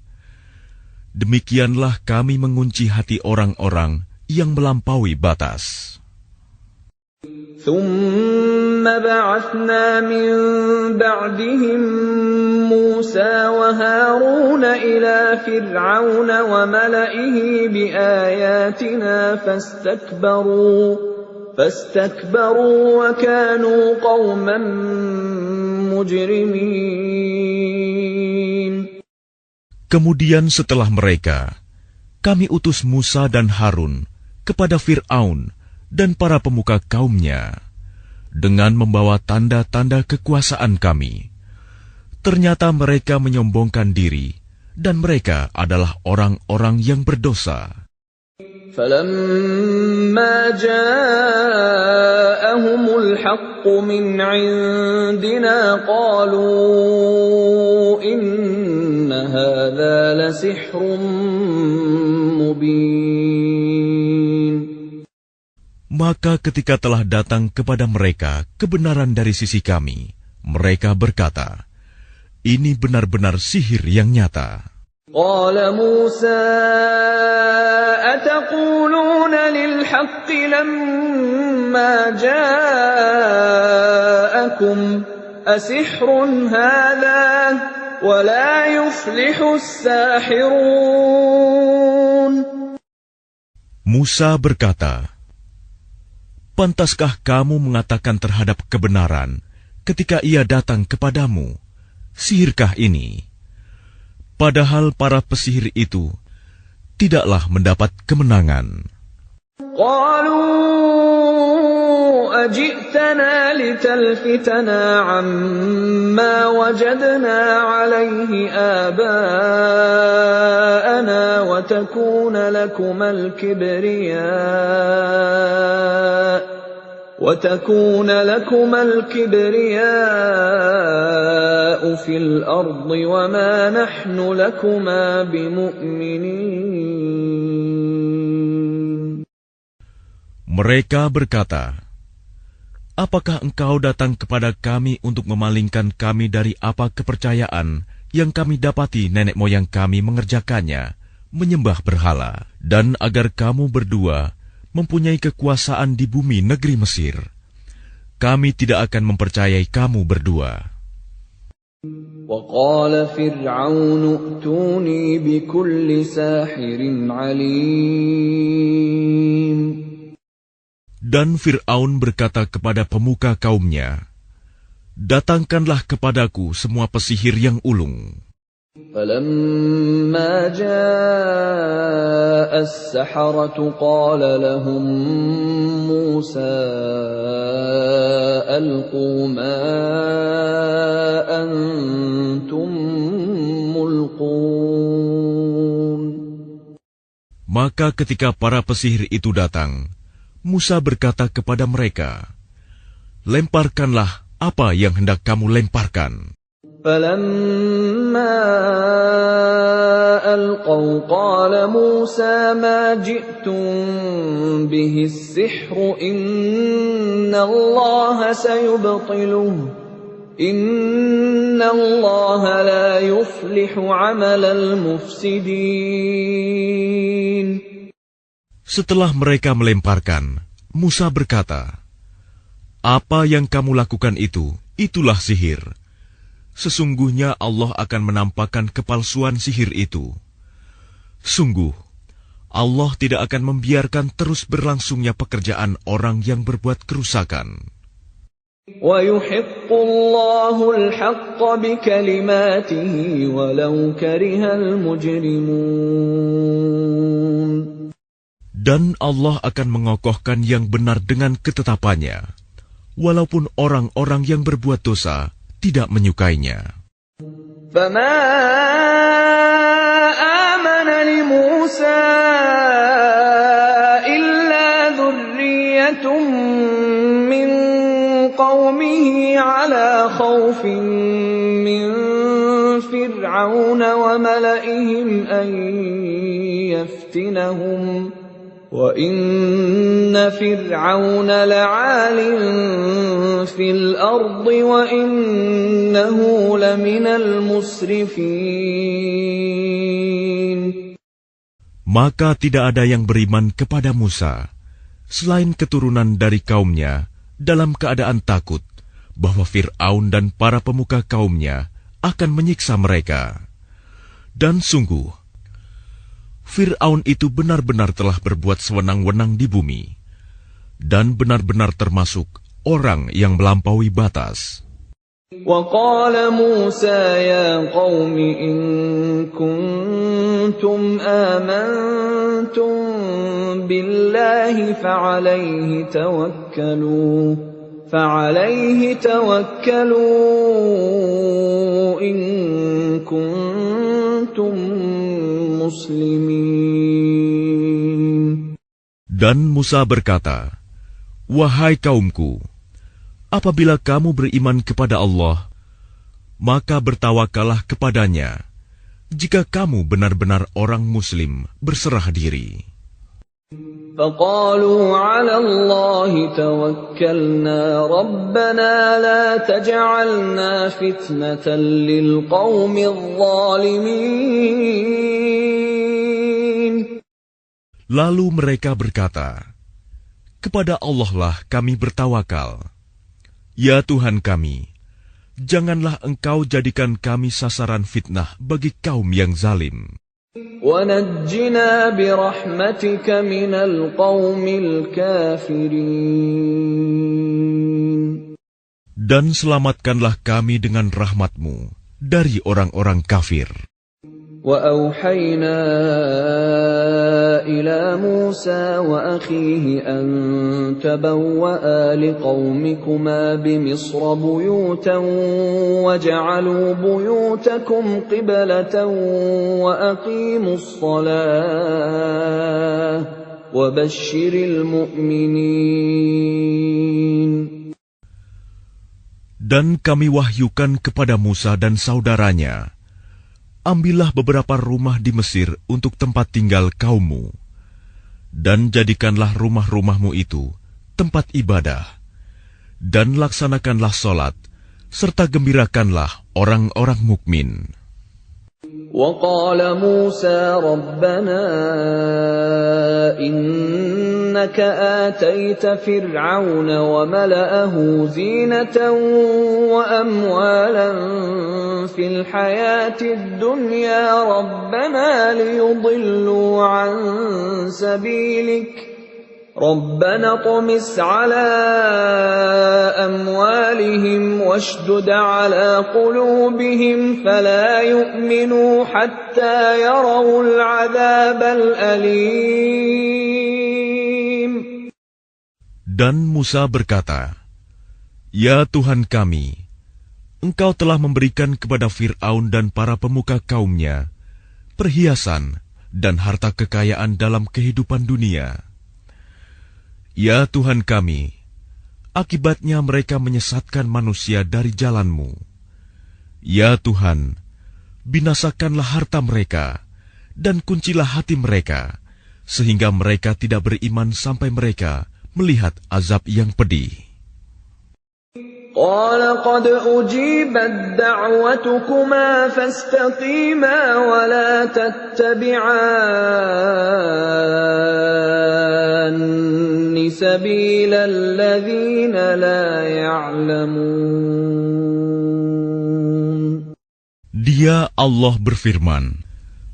Demikianlah kami mengunci hati orang-orang yang melampaui batas. ثُمَّ بَعَثْنَا مِن بَعْدِهِم مُّوسَىٰ وَهَارُونَ إِلَىٰ فِرْعَوْنَ وَمَلَئِهِ بِآيَاتِنَا فَاسْتَكْبَرُوا وَكَانُوا قَوْمًا مُجْرِمِينَ. Kemudian setelah mereka, kami utus Musa dan Harun kepada Fir'aun dan para pemuka kaumnya, dengan membawa tanda-tanda kekuasaan kami. Ternyata mereka menyombongkan diri, dan mereka adalah orang-orang yang berdosa. فَلَمَّا جَاءَهُمُ الْحَقُّ مِنْ عِندِنَا قَالُوا إِنَّ هَذَا لَسِحْرٌ مُبِينٌ. Maka ketika telah datang kepada mereka kebenaran dari sisi kami, mereka berkata, Ini benar-benar sihir yang nyata. قال موسى أتقولون للحق لما جاءكم أسحر هذا ولا يفلح الساحرون. Musa berkata, pantaskah kamu mengatakan terhadap kebenaran ketika ia datang kepadamu, sihirkah ini? Padahal para pesihir itu tidaklah mendapat kemenangan. قالوا أجئتنا لتلفتنا عما وجدنا عليه آباءنا وتكون لكما الكبرياء في الأرض وما نحن لكما بمؤمنين. Mereka berkata, apakah engkau datang kepada kami untuk memalingkan kami dari apa kepercayaan yang kami dapati nenek moyang kami mengerjakannya, menyembah berhala, dan agar kamu berdua mempunyai kekuasaan di bumi negeri Mesir? Kami tidak akan mempercayai kamu berdua. وقال فرعون ائتوني بكل ساحر عليم. Dan Fir'aun berkata kepada pemuka kaumnya, datangkanlah kepadaku semua pesihir yang ulung. فلما جاء السحرة قال لهم موسى ألقوا ما أنتم ملقون. Maka ketika para pesihir itu datang, Musa berkata kepada mereka, lemparkanlah apa yang hendak kamu lemparkan. فلما ألقوا قال موسى ما جئتم به السحر إن الله سيبطله إن الله لا يفلح عمل المفسدين. Setelah mereka melemparkan, Musa berkata, apa yang kamu lakukan itulah sihir. Sesungguhnya Allah akan menampakkan kepalsuan sihir itu. Sungguh, Allah tidak akan membiarkan terus berlangsungnya pekerjaan orang yang berbuat kerusakan. وَيُحِقُّ اللَّهُ الْحَقَّ بِكَلِمَاتِهِ وَلَوْ كَرِهَ الْمُجْرِمُونَ. Dan Allah akan mengokohkan yang benar dengan ketetapannya, walaupun orang-orang yang berbuat dosa tidak menyukainya. فَمَا آمَنَ لِمُوسَى إِلَّا ذُرِّيَّةٌ مِّن قَوْمِهِ عَلَى خَوْفٍ مِّن فِرْعَوْنَ وَمَلَئِهِمْ أَن يَفْتِنَهُمْ وَإِنَّ فِرْعَوْنَ لَعَالٍ فِي الْأَرْضِ وَإِنَّهُ لَمِنَ الْمُسْرِفِينَ. Maka tidak ada yang beriman kepada Musa, selain keturunan dari kaumnya, dalam keadaan takut bahwa Fir'aun dan para pemuka kaumnya akan menyiksa mereka. Dan sungguh, Fir'aun itu benar-benar telah berbuat sewenang-wenang di bumi, dan benar-benar termasuk orang yang melampaui batas. وَقَالَ مُوسَى يَا قَوْمِ إِن كُنتُمْ آمَنتُم بِاللَّهِ فَعَلَيْهِ تَوَكَّلُوا إِن كُنتُم muslimin. Dan Musa berkata, wahai kaumku, apabila kamu beriman kepada Allah, maka bertawakallah kepadanya, jika kamu benar-benar orang muslim berserah diri. فقالوا على الله توكلنا ربنا لا تجعلنا فتنة للقوم الظالمين. Lalu mereka berkata, kepada Allah lah kami bertawakal. Ya Tuhan kami, janganlah Engkau jadikan kami sasaran fitnah bagi kaum yang zalim. وَنَجِّنَا بِرَحْمَتِكَ مِنَ الْقَوْمِ الْكَافِرِينَ. Dan selamatkanlah kami dengan rahmat-Mu dari orang-orang kafir. وَأَوْحَيْنَا إِلَى مُوسَى وَأَخِيهِ أَن تَبَوَّآ لِقَوْمِكُمَا بِمِصْرَ بُيُوتًا وَاجْعَلُوا بُيُوتَكُمْ قِبْلَةً وَأَقِيمُوا الصَّلَاةَ وَبَشِّرِ الْمُؤْمِنِينَ. Dan kami wahyukan kepada Musa dan saudaranya, ambillah beberapa rumah di Mesir untuk tempat tinggal kaummu, dan jadikanlah rumah-rumahmu itu tempat ibadah, dan laksanakanlah solat, serta gembirakanlah orang-orang mukmin. وقال موسى ربنا إنك آتيت فرعون وملأه زينة وأموالا في الحياة الدنيا ربنا ليضلوا عن سبيلك ربنا اطمس على أموالهم واشدد على قلوبهم فلا يؤمنوا حتى يروا العذاب الأليم. Dan Musa berkata, Ya Tuhan kami, Engkau telah memberikan kepada Fir'aun dan para pemuka kaumnya perhiasan dan harta kekayaan dalam kehidupan dunia. Ya Tuhan kami, akibatnya mereka menyesatkan manusia dari jalan-Mu. Ya Tuhan, binasakanlah harta mereka dan kuncilah hati mereka, sehingga mereka tidak beriman sampai mereka melihat azab yang pedih. قال قد أجيبت دعوتكما فاستقيما ولا تتبعان سبيل الذين لا يعلمون. Dia Allah berfirman,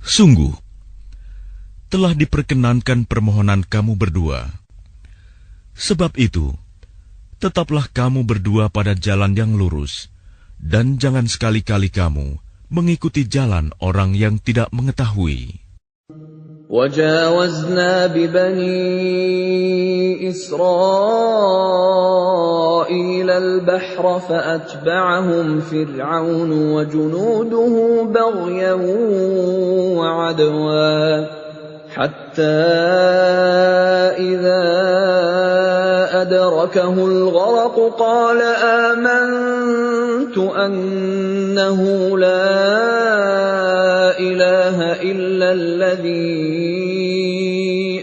sungguh, telah diperkenankan permohonan kamu berdua. Sebab itu, tetaplah kamu berdua pada jalan yang lurus, dan jangan sekali-kali kamu mengikuti jalan orang yang tidak mengetahui. وَجَاوَزْنَا بِبَنِي إِسْرَائِيلَ الْبَحْرَ فَأَتْبَعَهُمْ فِرْعَوْنُ وَجُنُودُهُ بَغْيًا وَعَدْوًا حَتَّى إِذَا أدركه الغرق قال آمنت أنه لا إله إلا الذي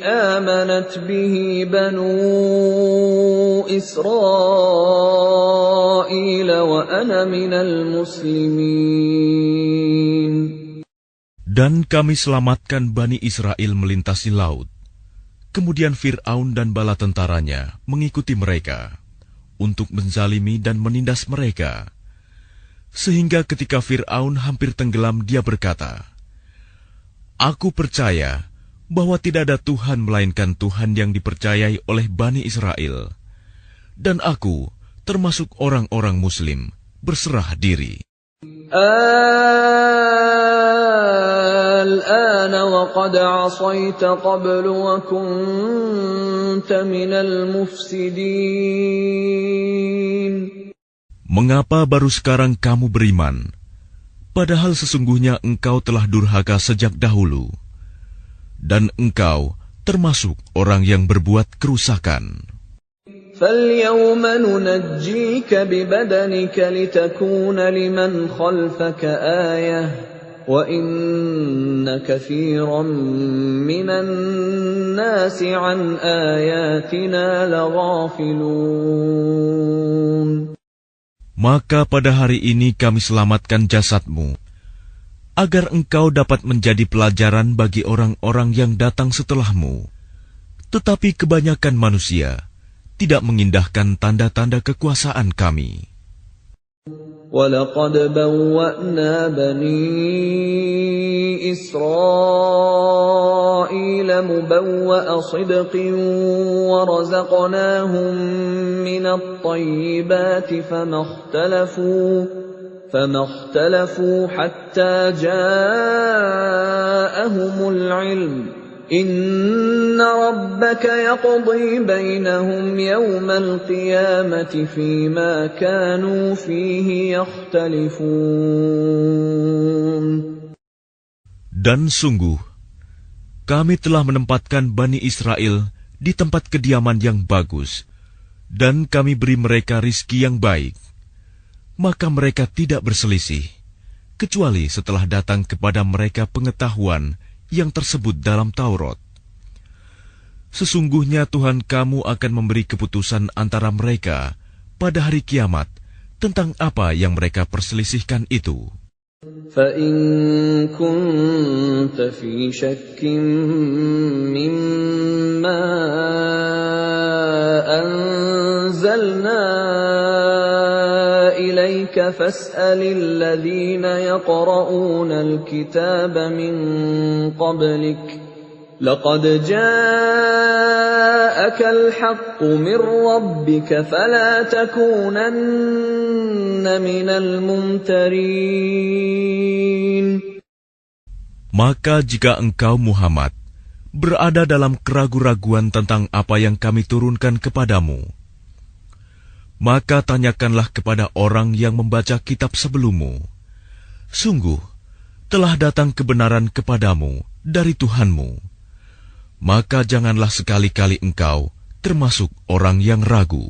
آمنت به بنو إسرائيل وأنا من المسلمين. Dan kami selamatkan Bani Israel melintasi laut. Kemudian Fir'aun dan bala tentaranya mengikuti mereka untuk menzalimi dan menindas mereka. Sehingga ketika Fir'aun hampir tenggelam, dia berkata, Aku percaya bahwa tidak ada Tuhan melainkan Tuhan yang dipercayai oleh Bani Israel. Dan aku termasuk orang-orang Muslim berserah diri. الآن وقد عصيت قبل وكنت من المفسدين. Mengapa baru sekarang kamu beriman, padahal sesungguhnya engkau telah durhaka sejak dahulu, dan engkau termasuk orang yang berbuat kerusakan. فَالْيَوْمَ نُنَجِّيكَ بِبَدَنِكَ لِتَكُونَ لِمَنْ خَلْفَكَ آيَةً وَإِنَّ كَثِيرًا مِّنَ النَّاسِ عَنْ آيَاتِنَا لَغَافِلُونَ. Maka pada hari ini kami selamatkan jasadmu, agar engkau dapat menjadi pelajaran bagi orang-orang yang datang setelahmu. Tetapi kebanyakan manusia tidak mengindahkan tanda-tanda kekuasaan kami. وَلَقَدْ بَوَّأْنَا بَنِي إِسْرَائِيلَ مُبَوَّأَ صِدْقٍ وَرَزَقْنَاهُم مِّنَ الطَّيِّبَاتِ فَمَا اخْتَلَفُوا حَتَّىٰ جَاءَهُمُ الْعِلْمُ إِنَّ رَبَّكَ يَقْضِي بَيْنَهُمْ يَوْمَ الْقِيَامَةِ فِيمَا كَانُوا فِيهِ يَخْتَلِفُونَ. Dan sungguh, kami telah menempatkan Bani Israel di tempat kediaman yang bagus, dan kami beri mereka rizki yang baik. Maka mereka tidak berselisih, kecuali setelah datang kepada mereka pengetahuan yang tersebut dalam Taurat. Sesungguhnya Tuhan kamu akan memberi keputusan antara mereka pada hari kiamat tentang apa yang mereka perselisihkan itu. فَإِن كُنتَ فِي شَكٍّ مِّمَّا أَنزَلْنَا إِلَيْكَ فَاسْأَلِ الَّذِينَ يَقْرَؤُونَ الْكِتَابَ مِن قَبْلِكَ لَقَدْ جَاءَكَ الْحَقُّ مِن رَّبِّكَ فَلَا تَكُونَنَّ مِنَ الْمُمْتَرِينَ. Maka jika engkau Muhammad berada dalam keraguan-raguan tentang apa yang kami turunkan kepadamu, maka tanyakanlah kepada orang yang membaca kitab sebelummu. Sungguh, telah datang kebenaran kepadamu dari Tuhanmu. Maka janganlah sekali-kali engkau termasuk orang yang ragu.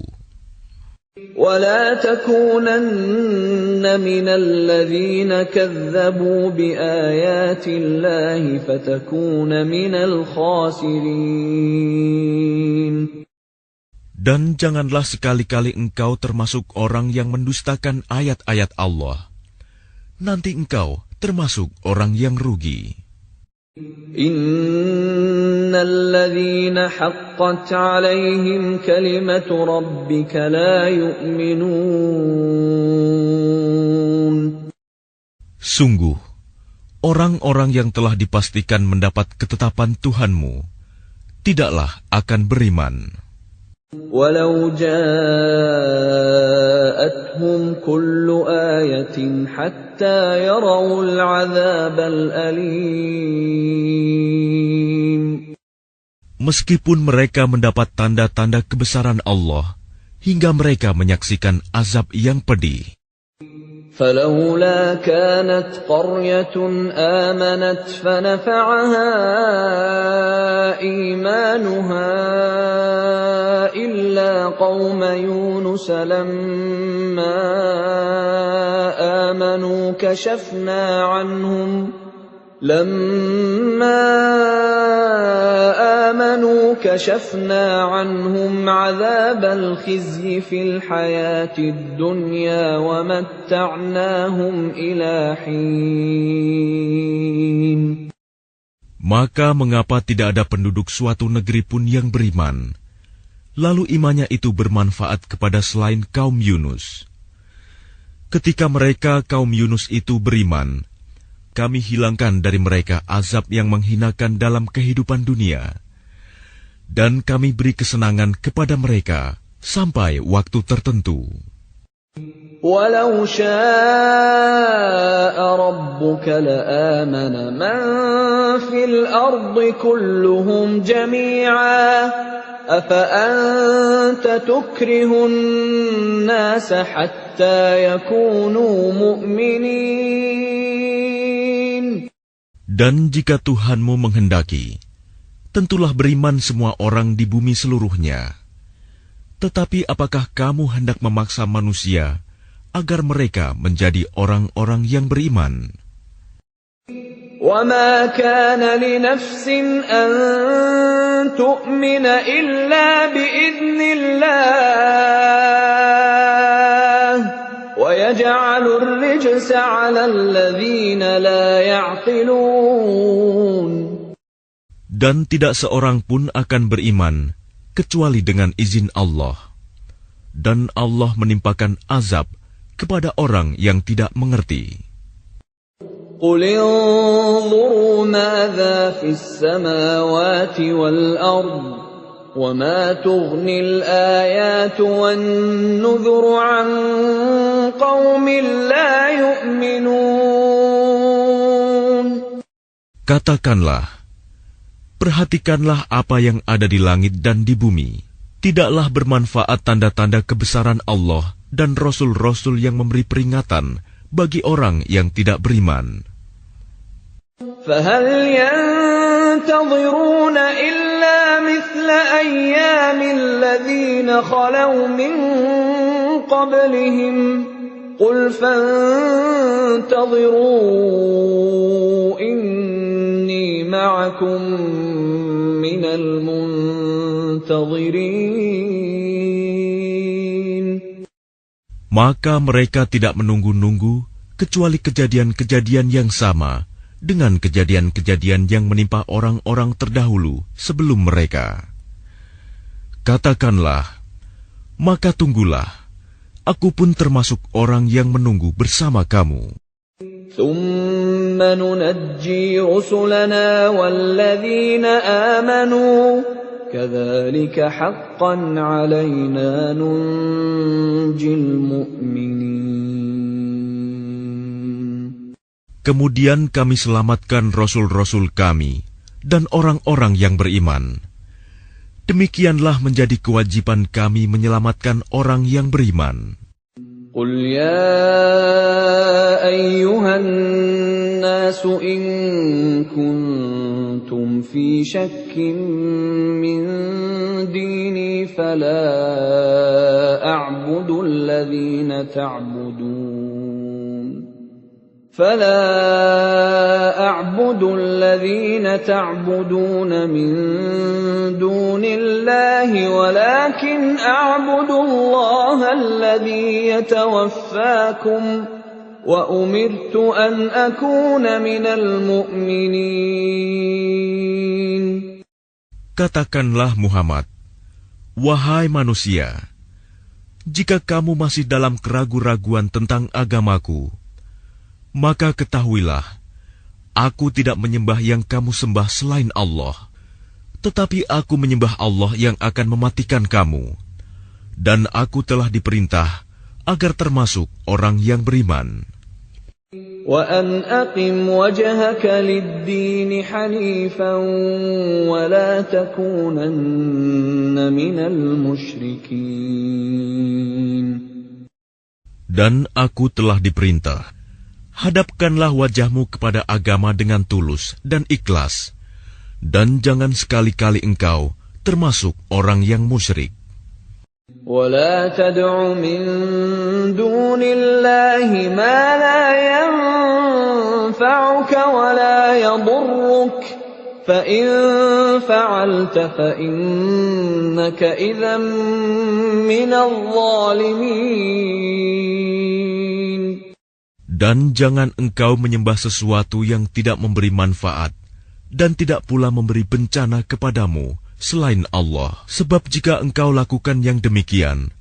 وَلَا تَكُونَنَّ مِنَ الَّذِينَ كَذَّبُوا بِآيَاتِ اللَّهِ فَتَكُونَ مِنَ الْخَاسِرِينَ. Dan janganlah sekali-kali engkau termasuk orang yang mendustakan ayat-ayat Allah. Nanti engkau termasuk orang yang rugi. Innal ladzina haqqat 'alaihim kalimatu rabbika la yu'minun. Sungguh, orang-orang yang telah dipastikan mendapat ketetapan Tuhanmu tidaklah akan beriman. Walau ja'atuhum kullu ayatin hatta yarawul 'adzabal alim. Meskipun mereka mendapat tanda-tanda kebesaran Allah hingga mereka menyaksikan azab yang pedih. فلولا كانت قرية آمنت فنفعها إيمانها إلا قوم يونس لما آمنوا كشفنا عنهم عذاب الخزي في الحياة الدنيا ومتعناهم إلى حين. Maka mengapa tidak ada penduduk suatu negeri pun yang beriman, lalu imannya itu bermanfaat kepada selain kaum Yunus? Ketika mereka kaum Yunus itu beriman, kami hilangkan dari mereka azab yang menghinakan dalam kehidupan dunia, dan kami beri kesenangan kepada mereka sampai waktu tertentu. Walau syaa rabbuka laamana man fil ardi kulluhum jami'a afa anta tukrihun nasa hatta yakunu mu'minin. Dan jika Tuhanmu menghendaki, tentulah beriman semua orang di bumi seluruhnya. Tetapi apakah kamu hendak memaksa manusia agar mereka menjadi orang-orang yang beriman? وَمَا كَانَ لِنَفْسٍ أَن تُؤْمِنَ إِلَّا بِإِذْنِ اللَّهِ وَيَجْعَلُ الرِّجْسَ عَلَى الَّذِينَ لَا يَعْقِلُونَ. Dan tidak seorang pun akan beriman kecuali dengan izin Allah. Dan Allah menimpakan azab kepada orang yang tidak mengerti. قُلِ انظُرُوا مَاذَا فِي السَّمَاوَاتِ وَالْأَرْضِ وَمَا تُغْنِي الْآيَاتُ وَالنُّذُرُ عَن قَوْمٍ لَّا يُؤْمِنُونَ. Katakanlah, perhatikanlah apa yang ada di langit dan di bumi. Tidaklah bermanfaat tanda-tanda kebesaran Allah dan rasul-rasul yang memberi peringatan bagi orang yang tidak beriman. فَهَلْ يَنتَظِرُونَ إِلَّا مِثْلَ أَيَّامِ الَّذِينَ خَلَوْا مِن قَبْلِهِمْ قُلْ فَانتَظِرُوا إِنِّي مَعَكُم مِّنَ الْمُنتَظِرِينَ. Maka mereka tidak menunggu-nunggu kecuali kejadian-kejadian yang sama dengan kejadian-kejadian yang menimpa orang-orang terdahulu sebelum mereka. Katakanlah, maka tunggulah, aku pun termasuk orang yang menunggu bersama kamu. ثُمَّ نُنَجِّي رُسُلَنَا وَالَّذِينَ آمَنُوا كَذَلِكَ حَقًّا عَلَيْنَا نُنْجِي الْمُؤْمِنِينَ. Kemudian kami selamatkan rasul-rasul kami dan orang-orang yang beriman. Demikianlah menjadi kewajiban kami menyelamatkan orang yang beriman. قُلْ يَا أَيُّهَا النَّاسُ إِن كُنتُمْ فِي شَكٍّ مِّن دِينِي فَلَا أَعْبُدُ الَّذِينَ تَعْبُدُونَ مِن دُونِ اللَّهِ وَلَكِنْ أَعْبُدُ اللَّهَ الَّذِي يَتَوَفَّاكُمْ وَأُمِرْتُ أَنْ أَكُونَ مِنَ الْمُؤْمِنِينَ. Katakanlah Muhammad, wahai manusia, jika kamu masih dalam keraguan-raguan tentang agamaku, maka ketahuilah, aku tidak menyembah yang kamu sembah selain Allah, tetapi aku menyembah Allah yang akan mematikan kamu, dan aku telah diperintah agar termasuk orang yang beriman. وَأَنْ أَقِمْ وَجْهَكَ لِلدِّينِ حَنِيفًا وَلَا تَكُونَنَّ مِنَ الْمُشْرِكِينَ. Dan aku telah diperintah, hadapkanlah wajahmu kepada agama dengan tulus dan ikhlas, dan jangan sekali-kali engkau termasuk orang yang musyrik. وَلَا تَدْعُ مِن دُونِ اللَّهِ مَا لَا يَنفَعُكَ وَلَا يَضُرُّكَ فَإِن فَعَلْتَ فَإِنَّكَ إِذًا مِّنَ الظَّالِمِينَ. Dan jangan engkau menyembah sesuatu yang tidak memberi manfaat dan tidak pula memberi bencana kepadamu selain Allah. Sebab jika engkau lakukan yang demikian,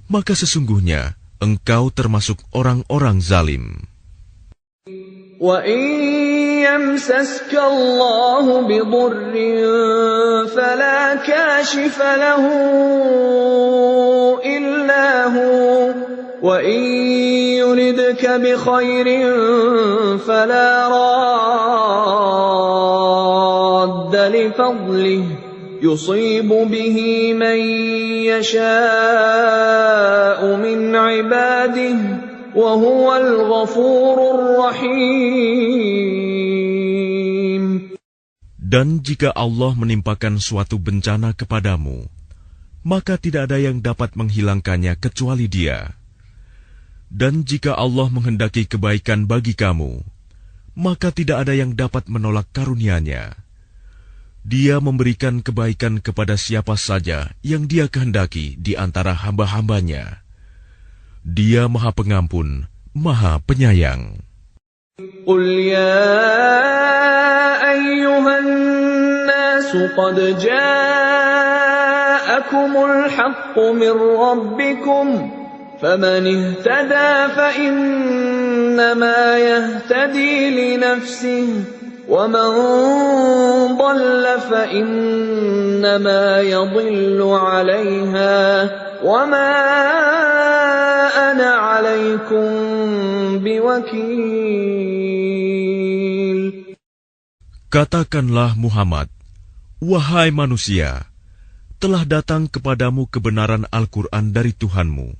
maka sesungguhnya engkau termasuk orang-orang zalim. وَإِن يَمْسَسْكَ اللَّهُ بِضُرٍّ فَلَا كَاشِفَ لَهُ إِلَّا هُوَ وَإِن يُرِدْكَ بِخَيْرٍ فَلَا رَادَّ لِفَضْلِهِ يُصِيبُ بِهِ مَن يَشَاءُ مِنْ عِبَادِهِ وَهُوَ الْغَفُورُ الرَّحِيمُ. Dan jika Allah menimpakan suatu bencana kepadamu, maka tidak ada yang dapat menghilangkannya kecuali Dia. Dan jika Allah menghendaki kebaikan bagi kamu, maka tidak ada yang dapat menolak karunia-Nya. Dia memberikan kebaikan kepada siapa saja yang Dia kehendaki di antara hamba-hambanya. Dia Maha Pengampun, Maha Penyayang. Qul ya ayyuhan nasu qad ja'akumul haqqu min rabbikum faman ihtada fa innama yahtadi li nafsihi وَمَنْ ضَلَّ فَإِنَّمَا يَضِلُّ عَلَيْهَا وَمَا أَنَا عَلَيْكُمْ بِوَكِيلٍ. Katakanlah Muhammad, wahai manusia, telah datang kepadamu kebenaran Al-Quran dari Tuhanmu.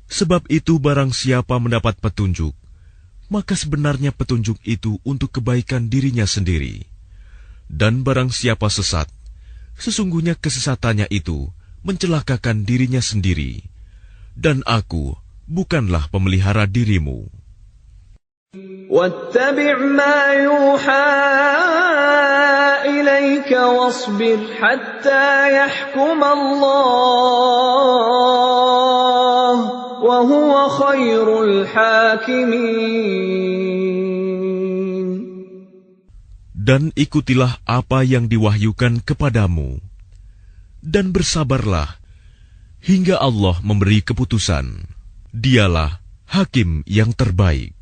Sebab itu barang siapa mendapat petunjuk, maka sebenarnya petunjuk itu untuk kebaikan dirinya sendiri. Dan barang siapa sesat, sesungguhnya kesesatannya itu mencelakakan dirinya sendiri. Dan aku bukanlah pemelihara dirimu. وَاتَّبِعْ مَا يُوحَى إِلَيْكَ وَاصْبِرْ حَتَّى يَحْكُمَ اللَّهُ وَهُوَ خَيْرُ الْحَاكِمِينَ. Dan ikutilah apa yang diwahyukan kepadamu, dan bersabarlah hingga Allah memberi keputusan. Dialah hakim yang terbaik.